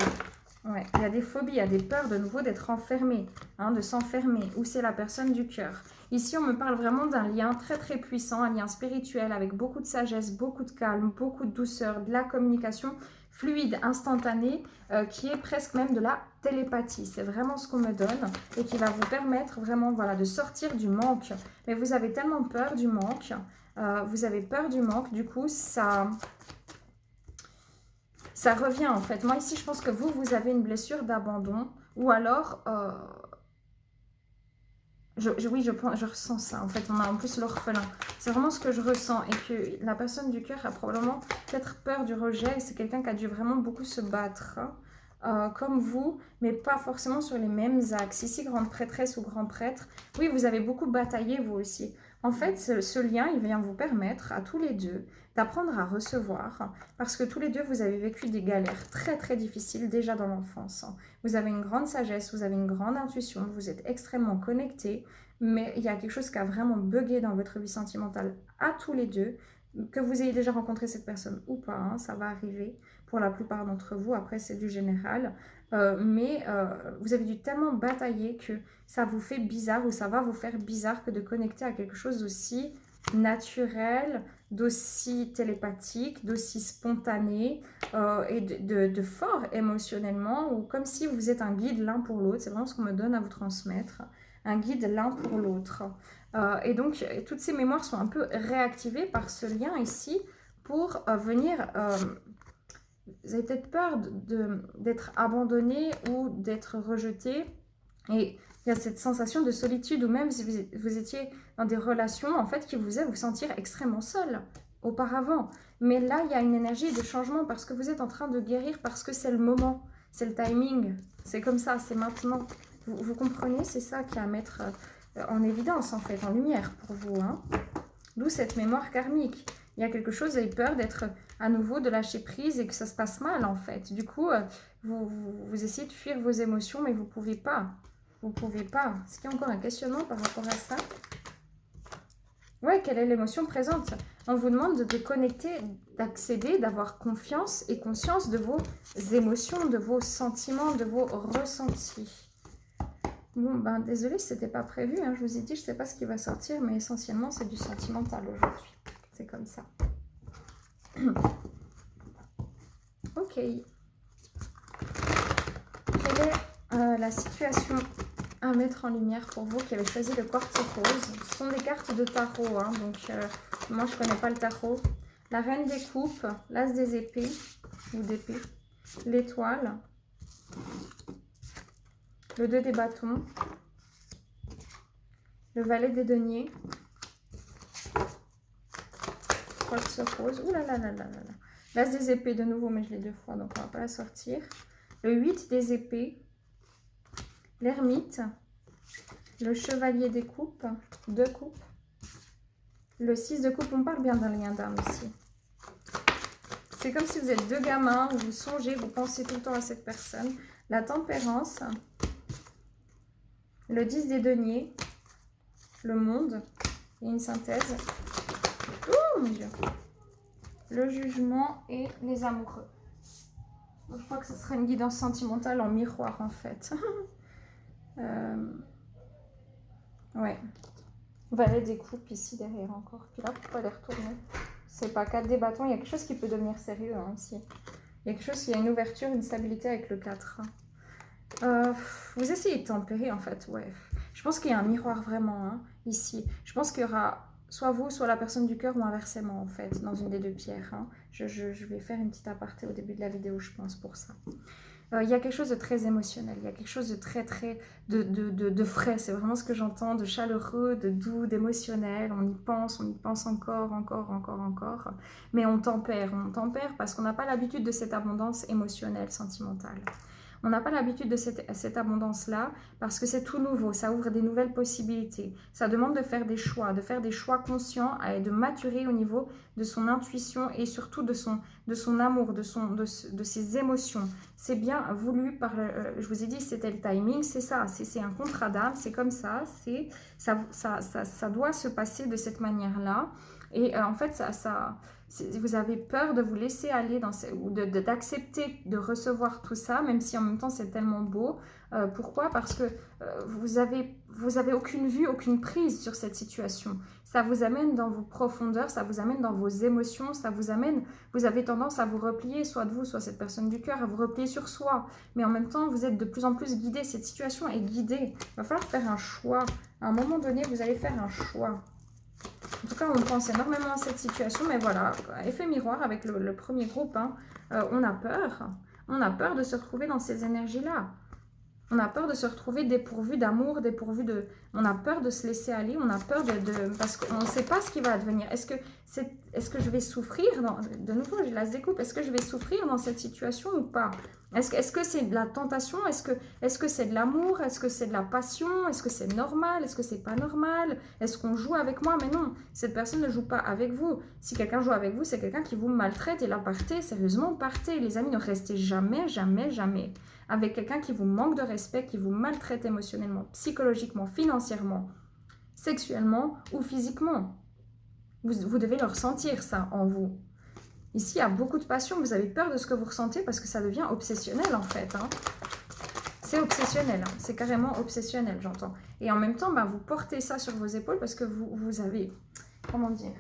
Ouais, il y a des phobies, il y a des peurs de nouveau d'être enfermé, hein, de s'enfermer, ou c'est la personne du cœur. Ici, on me parle vraiment d'un lien très très puissant, un lien spirituel avec beaucoup de sagesse, beaucoup de calme, beaucoup de douceur, de la communication fluide, instantanée, qui est presque même de la télépathie. C'est vraiment ce qu'on me donne et qui va vous permettre vraiment voilà, de sortir du manque. Mais vous avez tellement peur du manque, du coup, ça revient en fait. Moi ici, je pense que vous avez une blessure d'abandon ou alors... Oui, je ressens ça. En fait, on a en plus l'orphelin. C'est vraiment ce que je ressens. Et que la personne du cœur a probablement peut-être peur du rejet. C'est quelqu'un qui a dû vraiment beaucoup se battre, comme vous, mais pas forcément sur les mêmes axes. Ici, grande prêtresse ou grand prêtre, oui, vous avez beaucoup bataillé, vous aussi. En fait, ce lien, il vient vous permettre à tous les deux d'apprendre à recevoir, parce que tous les deux, vous avez vécu des galères très, très difficiles déjà dans l'enfance. Vous avez une grande sagesse, vous avez une grande intuition, vous êtes extrêmement connectés, mais il y a quelque chose qui a vraiment bugué dans votre vie sentimentale à tous les deux, que vous ayez déjà rencontré cette personne ou pas, hein, ça va arriver pour la plupart d'entre vous, après c'est du général, mais vous avez dû tellement batailler que ça vous fait bizarre ou ça va vous faire bizarre que de connecter à quelque chose d'aussi naturel, d'aussi télépathique, d'aussi spontané et de fort émotionnellement, ou comme si vous êtes un guide l'un pour l'autre. C'est vraiment ce qu'on me donne à vous transmettre, un guide l'un pour l'autre. Et donc, toutes ces mémoires sont un peu réactivées par ce lien ici pour venir... vous avez peut-être peur d'être abandonné ou d'être rejeté. Et il y a cette sensation de solitude, ou même si vous étiez dans des relations en fait qui vous faisaient vous sentir extrêmement seul auparavant. Mais là, il y a une énergie de changement parce que vous êtes en train de guérir, parce que c'est le moment, c'est le timing. C'est comme ça, c'est maintenant. Vous comprenez, c'est ça qui est à mettre en évidence en fait, en lumière pour vous. Hein. D'où cette mémoire karmique. Il y a quelque chose, vous avez peur d'être à nouveau, de lâcher prise et que ça se passe mal en fait. Du coup, vous essayez de fuir vos émotions, mais vous ne pouvez pas. Vous ne pouvez pas. Est-ce qu'il y a encore un questionnement par rapport à ça? Ouais, quelle est l'émotion présente? On vous demande de connecter, d'accéder, d'avoir confiance et conscience de vos émotions, de vos sentiments, de vos ressentis. Bon, ben désolé, c'était pas prévu. Hein. Je vous ai dit, je ne sais pas ce qui va sortir, mais essentiellement, c'est du sentimental aujourd'hui. C'est comme ça. Ok. Quelle est la situation à mettre en lumière pour vous qui avez choisi le quartz rose? Ce sont des cartes de tarot, hein, donc moi je connais pas le tarot. La reine des coupes, l'as des épées, ou d'épée, l'étoile, le 2 des bâtons, le valet des deniers, quartz rose, ouh là là là là là là. L'as des épées de nouveau, mais je l'ai 2 fois, donc on va pas la sortir. Le 8 des épées, l'ermite, le chevalier des coupes, 2 coupes, le 6 de coupe, on parle bien d'un lien d'âme ici. C'est comme si vous êtes 2 gamins, vous songez, vous pensez tout le temps à cette personne. La tempérance, le 10 des deniers, le monde, et une synthèse. Oh mon Dieu! Le jugement et les amoureux. Je crois que ce serait une guidance sentimentale en miroir en fait. Ouais. Valet des coupes ici derrière encore. Puis là, pourquoi les retourner? C'est pas 4 des bâtons, il y a quelque chose qui peut devenir sérieux hein, ici. Il y a quelque chose, il y a une ouverture, une stabilité avec le 4. Vous essayez de tempérer en fait, ouais. Je pense qu'il y a un miroir vraiment hein, ici. Je pense qu'il y aura soit vous, soit la personne du cœur ou inversement en fait, dans une des 2 pierres. Hein. Je vais faire une petite aparté au début de la vidéo, je pense, pour ça. Il y a quelque chose de très émotionnel, il y a quelque chose de très de frais, c'est vraiment ce que j'entends, de chaleureux, de doux, d'émotionnel, on y pense encore, mais on tempère parce qu'on n'a pas l'habitude de cette abondance émotionnelle, sentimentale. On n'a pas l'habitude de cette abondance-là parce que c'est tout nouveau, ça ouvre des nouvelles possibilités. Ça demande de faire des choix conscients et de maturer au niveau de son intuition et surtout de son amour, de ses émotions. C'est bien voulu par, je vous ai dit, c'était le timing, c'est ça, c'est un contrat d'âme, c'est comme ça, ça doit se passer de cette manière-là. Et en fait, vous avez peur de vous laisser aller ou d'accepter de recevoir tout ça, même si en même temps c'est tellement beau. Pourquoi? Parce que vous avez aucune vue, aucune prise sur cette situation. Ça vous amène dans vos profondeurs, ça vous amène dans vos émotions, vous avez tendance à vous replier, soit de vous, soit cette personne du cœur, à vous replier sur soi. Mais en même temps, vous êtes de plus en plus guidé, cette situation est guidée. Il va falloir faire un choix. À un moment donné, vous allez faire un choix. En tout cas, on pense énormément à cette situation, mais voilà, effet miroir avec le premier groupe, hein, on a peur de se retrouver dans ces énergies-là. On a peur de se retrouver dépourvu d'amour, dépourvu de... On a peur de se laisser aller, on a peur parce qu'on ne sait pas ce qui va advenir. Est-ce que je vais souffrir de nouveau, j'ai la découpe. Est-ce que je vais souffrir dans cette situation ou pas? Est-ce que c'est de la tentation? Est-ce que c'est de l'amour? Est-ce que c'est de la passion? Est-ce que c'est normal? Est-ce que c'est pas normal? Est-ce qu'on joue avec moi? Mais non, cette personne ne joue pas avec vous. Si quelqu'un joue avec vous, c'est quelqu'un qui vous maltraite. Et là, partez, sérieusement, partez. Les amis, ne restez jamais, jamais, jamais avec quelqu'un qui vous manque de respect, qui vous maltraite émotionnellement, psychologiquement, financièrement, sexuellement ou physiquement. Vous devez le ressentir, ça, en vous. Ici, il y a beaucoup de passion. Vous avez peur de ce que vous ressentez parce que ça devient obsessionnel, en fait. Hein. C'est obsessionnel. Hein. C'est carrément obsessionnel, j'entends. Et en même temps, vous portez ça sur vos épaules parce que vous avez... Comment dire?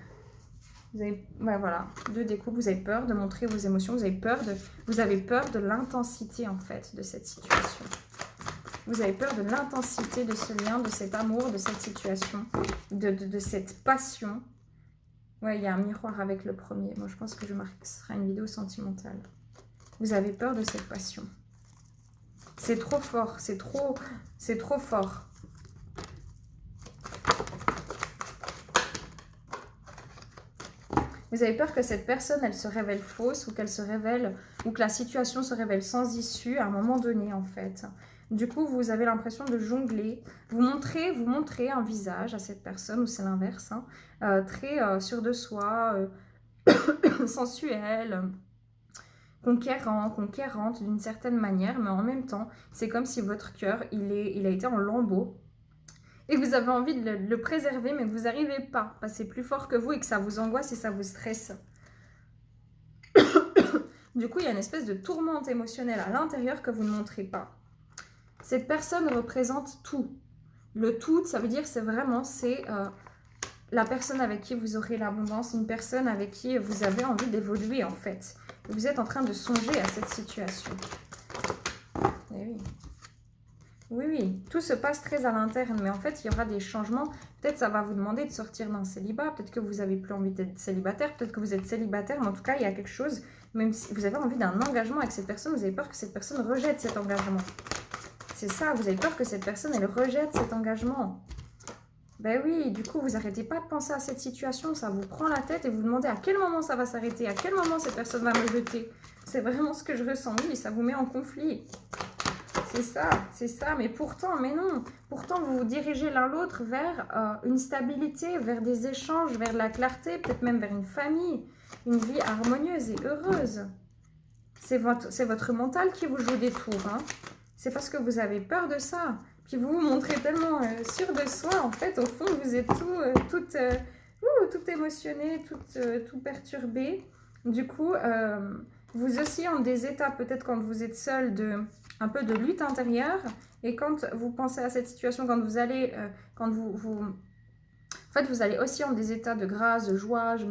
Vous avez, voilà, de découpe, vous avez peur de montrer vos émotions, vous avez peur de l'intensité, en fait, de cette situation. Vous avez peur de l'intensité de ce lien, de cet amour, de cette situation, de cette passion. Ouais, il y a un miroir avec le premier. Moi, je pense que ce sera une vidéo sentimentale. Vous avez peur de cette passion. C'est trop fort, c'est trop fort. Vous avez peur que cette personne, elle se révèle fausse ou qu'elle se révèle, ou que la situation se révèle sans issue à un moment donné, en fait. Du coup, vous avez l'impression de jongler. Vous montrez un visage à cette personne, ou c'est l'inverse, hein, très sûr de soi, sensuel, conquérante d'une certaine manière, mais en même temps, c'est comme si votre cœur, il a été en lambeaux. Et vous avez envie de le préserver, mais vous n'arrivez pas. Parce que c'est plus fort que vous et que ça vous angoisse et ça vous stresse. Du coup, il y a une espèce de tourmente émotionnelle à l'intérieur que vous ne montrez pas. Cette personne représente tout. Le tout, ça veut dire, c'est la personne avec qui vous aurez l'abondance, une personne avec qui vous avez envie d'évoluer, en fait. Vous êtes en train de songer à cette situation. Et oui. Oui, tout se passe très à l'interne, mais en fait, il y aura des changements. Peut-être ça va vous demander de sortir d'un célibat, peut-être que vous n'avez plus envie d'être célibataire, peut-être que vous êtes célibataire, mais en tout cas, il y a quelque chose, même si vous avez envie d'un engagement avec cette personne, vous avez peur que cette personne rejette cet engagement. C'est ça, vous avez peur que cette personne, elle rejette cet engagement. Ben oui, du coup, vous n'arrêtez pas de penser à cette situation, ça vous prend la tête et vous demandez à quel moment ça va s'arrêter, à quel moment cette personne va me jeter. C'est vraiment ce que je ressens, oui, et ça vous met en conflit. C'est ça, mais pourtant, mais non. Pourtant, vous vous dirigez l'un l'autre vers une stabilité, vers des échanges, vers de la clarté, peut-être même vers une famille, une vie harmonieuse et heureuse. C'est votre mental qui vous joue des tours. Hein. C'est parce que vous avez peur de ça. Puis vous vous montrez tellement sûr de soi. En fait, au fond, vous êtes tout émotionné, tout perturbé. Du coup, vous oscillez en des états, peut-être quand vous êtes seul, un peu de lutte intérieure. Et quand vous pensez à cette situation, quand vous allez, en fait, vous allez aussi en des états de grâce, de joie, je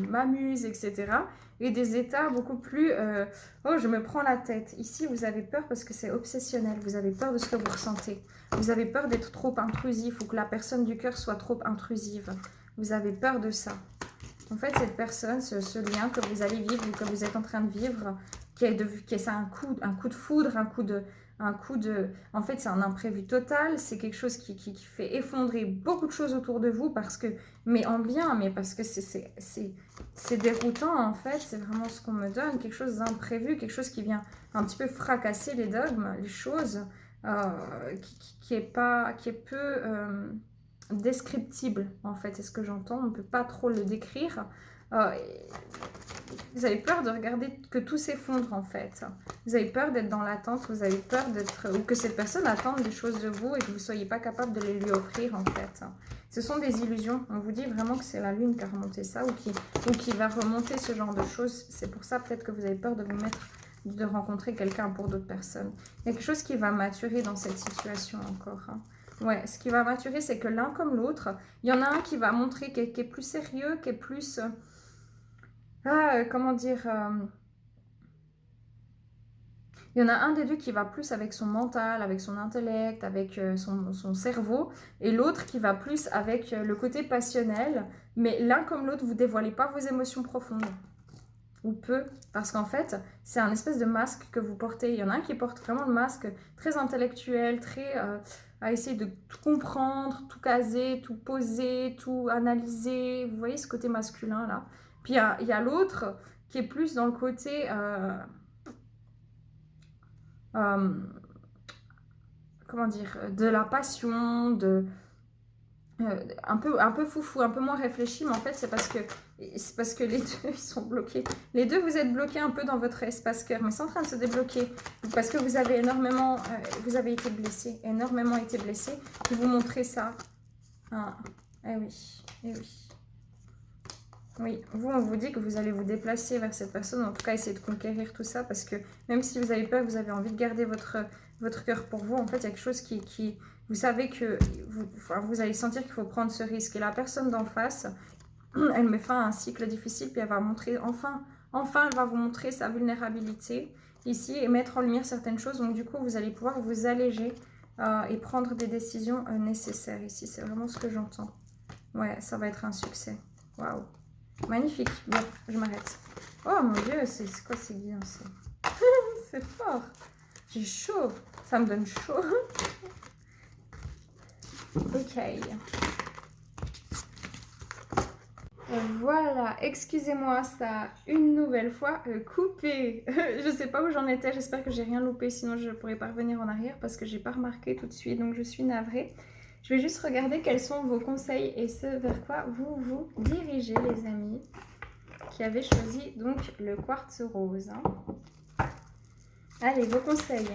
m'amuse, etc. Et des états beaucoup plus, oh, je me prends la tête. Ici, vous avez peur parce que c'est obsessionnel. Vous avez peur de ce que vous ressentez. Vous avez peur d'être trop intrusif ou que la personne du cœur soit trop intrusive. Vous avez peur de ça. En fait, cette personne, ce lien que vous allez vivre ou que vous êtes en train de vivre, c'est un coup de foudre, en fait, c'est un imprévu total, c'est quelque chose qui fait effondrer beaucoup de choses autour de vous, mais en bien, mais parce que c'est déroutant, en fait, c'est vraiment ce qu'on me donne, quelque chose d'imprévu, quelque chose qui vient un petit peu fracasser les dogmes, les choses, qui est peu descriptible, en fait, c'est ce que j'entends, on ne peut pas trop le décrire. Vous avez peur de regarder que tout s'effondre, en fait. Vous avez peur d'être dans l'attente, vous avez peur ou que cette personne attende des choses de vous et que vous ne soyez pas capable de les lui offrir, en fait. Ce sont des illusions. On vous dit vraiment que c'est la lune qui a remonté ça ou qui va remonter ce genre de choses. C'est pour ça peut-être que vous avez peur de rencontrer quelqu'un pour d'autres personnes. Il y a quelque chose qui va maturer dans cette situation encore. Hein. Ouais, ce qui va maturer, c'est que l'un comme l'autre, il y en a un qui va montrer qui est plus sérieux, qui est plus... comment dire... il y en a un des deux qui va plus avec son mental, avec son intellect, avec son cerveau, et l'autre qui va plus avec le côté passionnel. Mais l'un comme l'autre, vous ne dévoilez pas vos émotions profondes. ou peu, parce qu'en fait, c'est un espèce de masque que vous portez. Il y en a un qui porte vraiment le masque très intellectuel, très à essayer de tout comprendre, tout caser, tout poser, tout analyser. Vous voyez ce côté masculin là. Puis il y a l'autre qui est plus dans le côté euh, comment dire, de la passion, un peu foufou, un peu moins réfléchi, mais en fait c'est parce que les deux ils sont bloqués. Les deux vous êtes bloqués un peu dans votre espace cœur, mais c'est en train de se débloquer parce que vous avez énormément, vous avez été blessé, énormément été blessé. Et vous montrez ça. Ah, eh oui, eh oui. Oui, vous, on vous dit que vous allez vous déplacer vers cette personne, en tout cas essayer de conquérir tout ça, parce que même si vous avez peur, vous avez envie de garder votre cœur pour vous, en fait, il y a quelque chose qui vous savez que vous allez sentir qu'il faut prendre ce risque. Et la personne d'en face, elle met fin à un cycle difficile, puis elle va montrer, enfin, elle va vous montrer sa vulnérabilité ici et mettre en lumière certaines choses. Donc du coup, vous allez pouvoir vous alléger et prendre des décisions nécessaires ici. C'est vraiment ce que j'entends. Ouais, ça va être un succès. Waouh. Magnifique. Bon, je m'arrête. Oh mon dieu, c'est quoi ces guillemets? C'est fort. J'ai chaud. Ça me donne chaud. Ok. Voilà, excusez-moi, ça a une nouvelle fois coupé. Je sais pas où j'en étais, j'espère que j'ai rien loupé, sinon je pourrais pas revenir en arrière parce que j'ai pas remarqué tout de suite, donc je suis navrée. Je vais juste regarder quels sont vos conseils et ce vers quoi vous vous dirigez, les amis, qui avez choisi donc le quartz rose. Hein. Allez, vos conseils.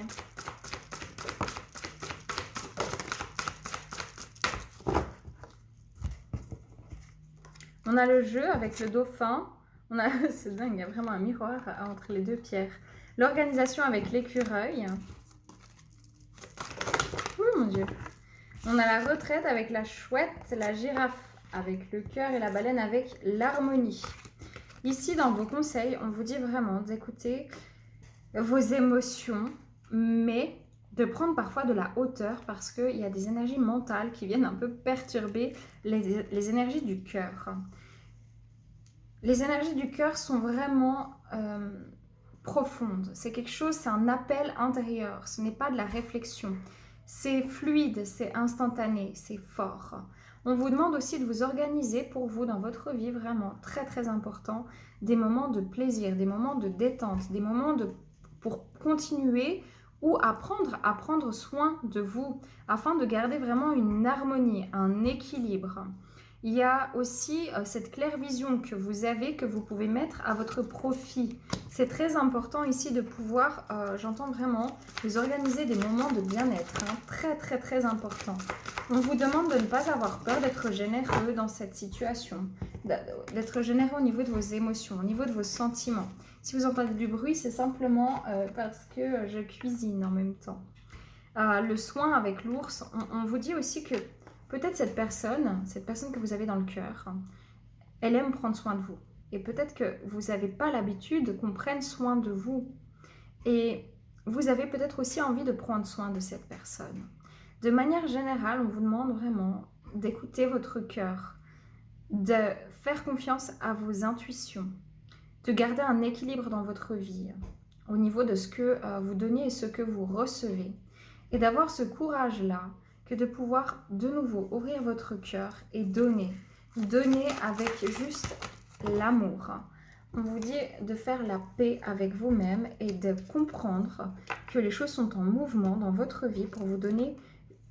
On a le jeu avec le dauphin. On a, c'est dingue, il y a vraiment un miroir entre les deux pierres. L'organisation avec l'écureuil. Oh mon dieu. On a la retraite avec la chouette, la girafe avec le cœur et la baleine avec l'harmonie. Ici, dans vos conseils, on vous dit vraiment d'écouter vos émotions, mais de prendre parfois de la hauteur parce qu'il y a des énergies mentales qui viennent un peu perturber les énergies du cœur. Les énergies du cœur sont vraiment profondes. C'est quelque chose, c'est un appel intérieur. Ce n'est pas de la réflexion. C'est fluide, c'est instantané, c'est fort. On vous demande aussi de vous organiser pour vous dans votre vie, vraiment très très important, des moments de plaisir, des moments de détente, des moments pour continuer ou apprendre à prendre soin de vous afin de garder vraiment une harmonie, un équilibre. Il y a aussi cette claire vision que vous avez, que vous pouvez mettre à votre profit. C'est très important ici de pouvoir, j'entends vraiment, vous organiser des moments de bien-être. Hein, très très très important. On vous demande de ne pas avoir peur d'être généreux dans cette situation. D'être généreux au niveau de vos émotions, au niveau de vos sentiments. Si vous entendez du bruit, c'est simplement parce que je cuisine en même temps. Le soin avec l'ours, on vous dit aussi que peut-être cette personne que vous avez dans le cœur, elle aime prendre soin de vous. Et peut-être que vous n'avez pas l'habitude qu'on prenne soin de vous. Et vous avez peut-être aussi envie de prendre soin de cette personne. De manière générale, on vous demande vraiment d'écouter votre cœur, de faire confiance à vos intuitions, de garder un équilibre dans votre vie au niveau de ce que vous donnez et ce que vous recevez. Et d'avoir ce courage-là, que de pouvoir de nouveau ouvrir votre cœur et donner. Donner avec juste l'amour. On vous dit de faire la paix avec vous-même et de comprendre que les choses sont en mouvement dans votre vie pour vous donner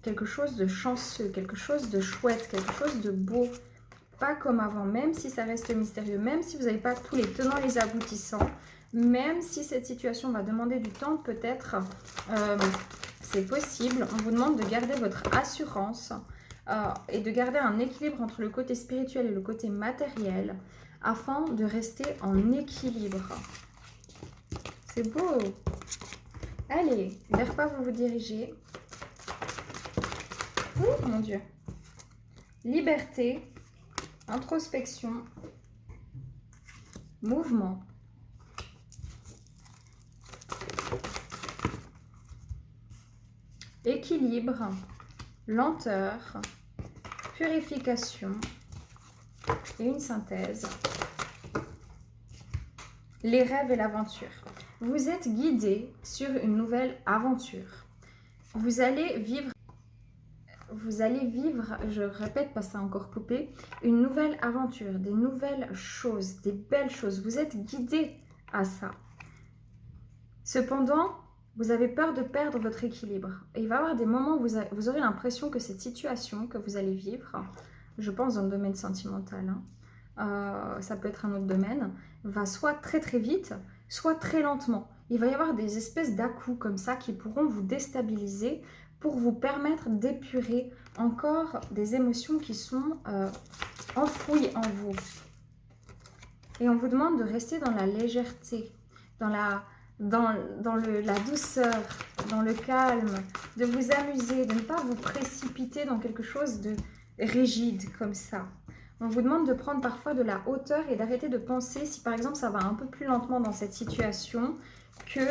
quelque chose de chanceux, quelque chose de chouette, quelque chose de beau. Pas comme avant, même si ça reste mystérieux, même si vous n'avez pas tous les tenants et les aboutissants, même si cette situation va demander du temps, peut-être, c'est possible. On vous demande de garder votre assurance et de garder un équilibre entre le côté spirituel et le côté matériel afin de rester en équilibre. C'est beau. Allez, vers quoi vous vous dirigez? Oh mon Dieu. Liberté, introspection, mouvement. Équilibre, lenteur, purification et une synthèse. les rêves et l'aventure. Vous êtes guidé sur une nouvelle aventure. Vous allez vivre, je répète parce que c'est encore coupé, une nouvelle aventure, des nouvelles choses, des belles choses. Vous êtes guidé à ça. Cependant, vous avez peur de perdre votre équilibre. Et il va y avoir des moments où vous aurez l'impression que cette situation que vous allez vivre, je pense dans le domaine sentimental, ça peut être un autre domaine, va soit très très vite, soit très lentement. Il va y avoir des espèces d'à-coups comme ça qui pourront vous déstabiliser pour vous permettre d'épurer encore des émotions qui sont enfouies en vous. Et on vous demande de rester dans la légèreté, dans la douceur, dans le calme, de vous amuser, de ne pas vous précipiter dans quelque chose de rigide comme ça. On vous demande de prendre parfois de la hauteur et d'arrêter de penser, si par exemple ça va un peu plus lentement dans cette situation, que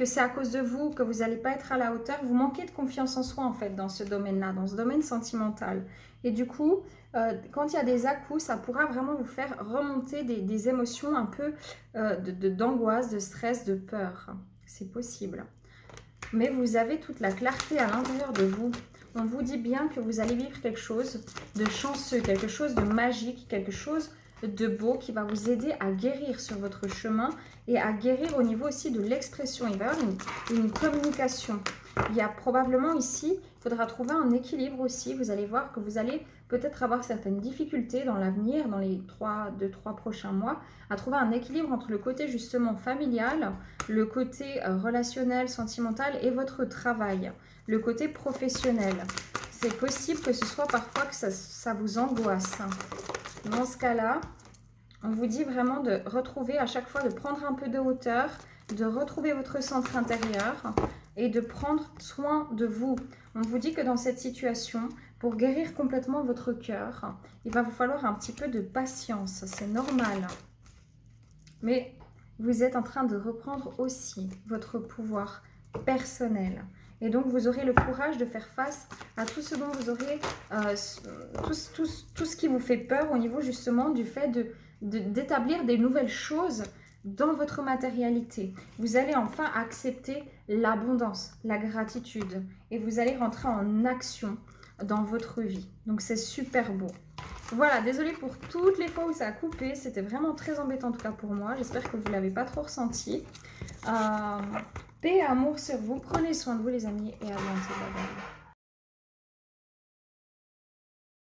c'est à cause de vous, que vous n'allez pas être à la hauteur. Vous manquez de confiance en soi en fait dans ce domaine-là, dans ce domaine sentimental. Et du coup, quand il y a des à-coups, ça pourra vraiment vous faire remonter des émotions un peu d'angoisse, de stress, de peur. C'est possible. Mais vous avez toute la clarté à l'intérieur de vous. On vous dit bien que vous allez vivre quelque chose de chanceux, quelque chose de magique, quelque chose de beau qui va vous aider à guérir sur votre chemin et à guérir au niveau aussi de l'expression. Il va y avoir une communication. Il y a probablement ici, il faudra trouver un équilibre aussi. Vous allez voir que vous allez peut-être avoir certaines difficultés dans l'avenir, dans les 2-3 prochains mois, à trouver un équilibre entre le côté justement familial, le côté relationnel, sentimental et votre travail, le côté professionnel. C'est possible que ce soit parfois que ça vous angoisse. Dans ce cas-là, on vous dit vraiment de retrouver à chaque fois, de prendre un peu de hauteur, de retrouver votre centre intérieur et de prendre soin de vous. On vous dit que dans cette situation, pour guérir complètement votre cœur, il va vous falloir un petit peu de patience, c'est normal. Mais vous êtes en train de reprendre aussi votre pouvoir personnel. Et donc, vous aurez le courage de faire face à tout ce dont vous aurez, tout ce qui vous fait peur au niveau justement du fait d'établir des nouvelles choses dans votre matérialité. Vous allez enfin accepter l'abondance, la gratitude et vous allez rentrer en action dans votre vie. Donc, c'est super beau. Voilà, désolée pour toutes les fois où ça a coupé. C'était vraiment très embêtant en tout cas pour moi. J'espère que vous ne l'avez pas trop ressenti. Paix et amour sur vous. Prenez soin de vous les amis et à bientôt. Bye bye.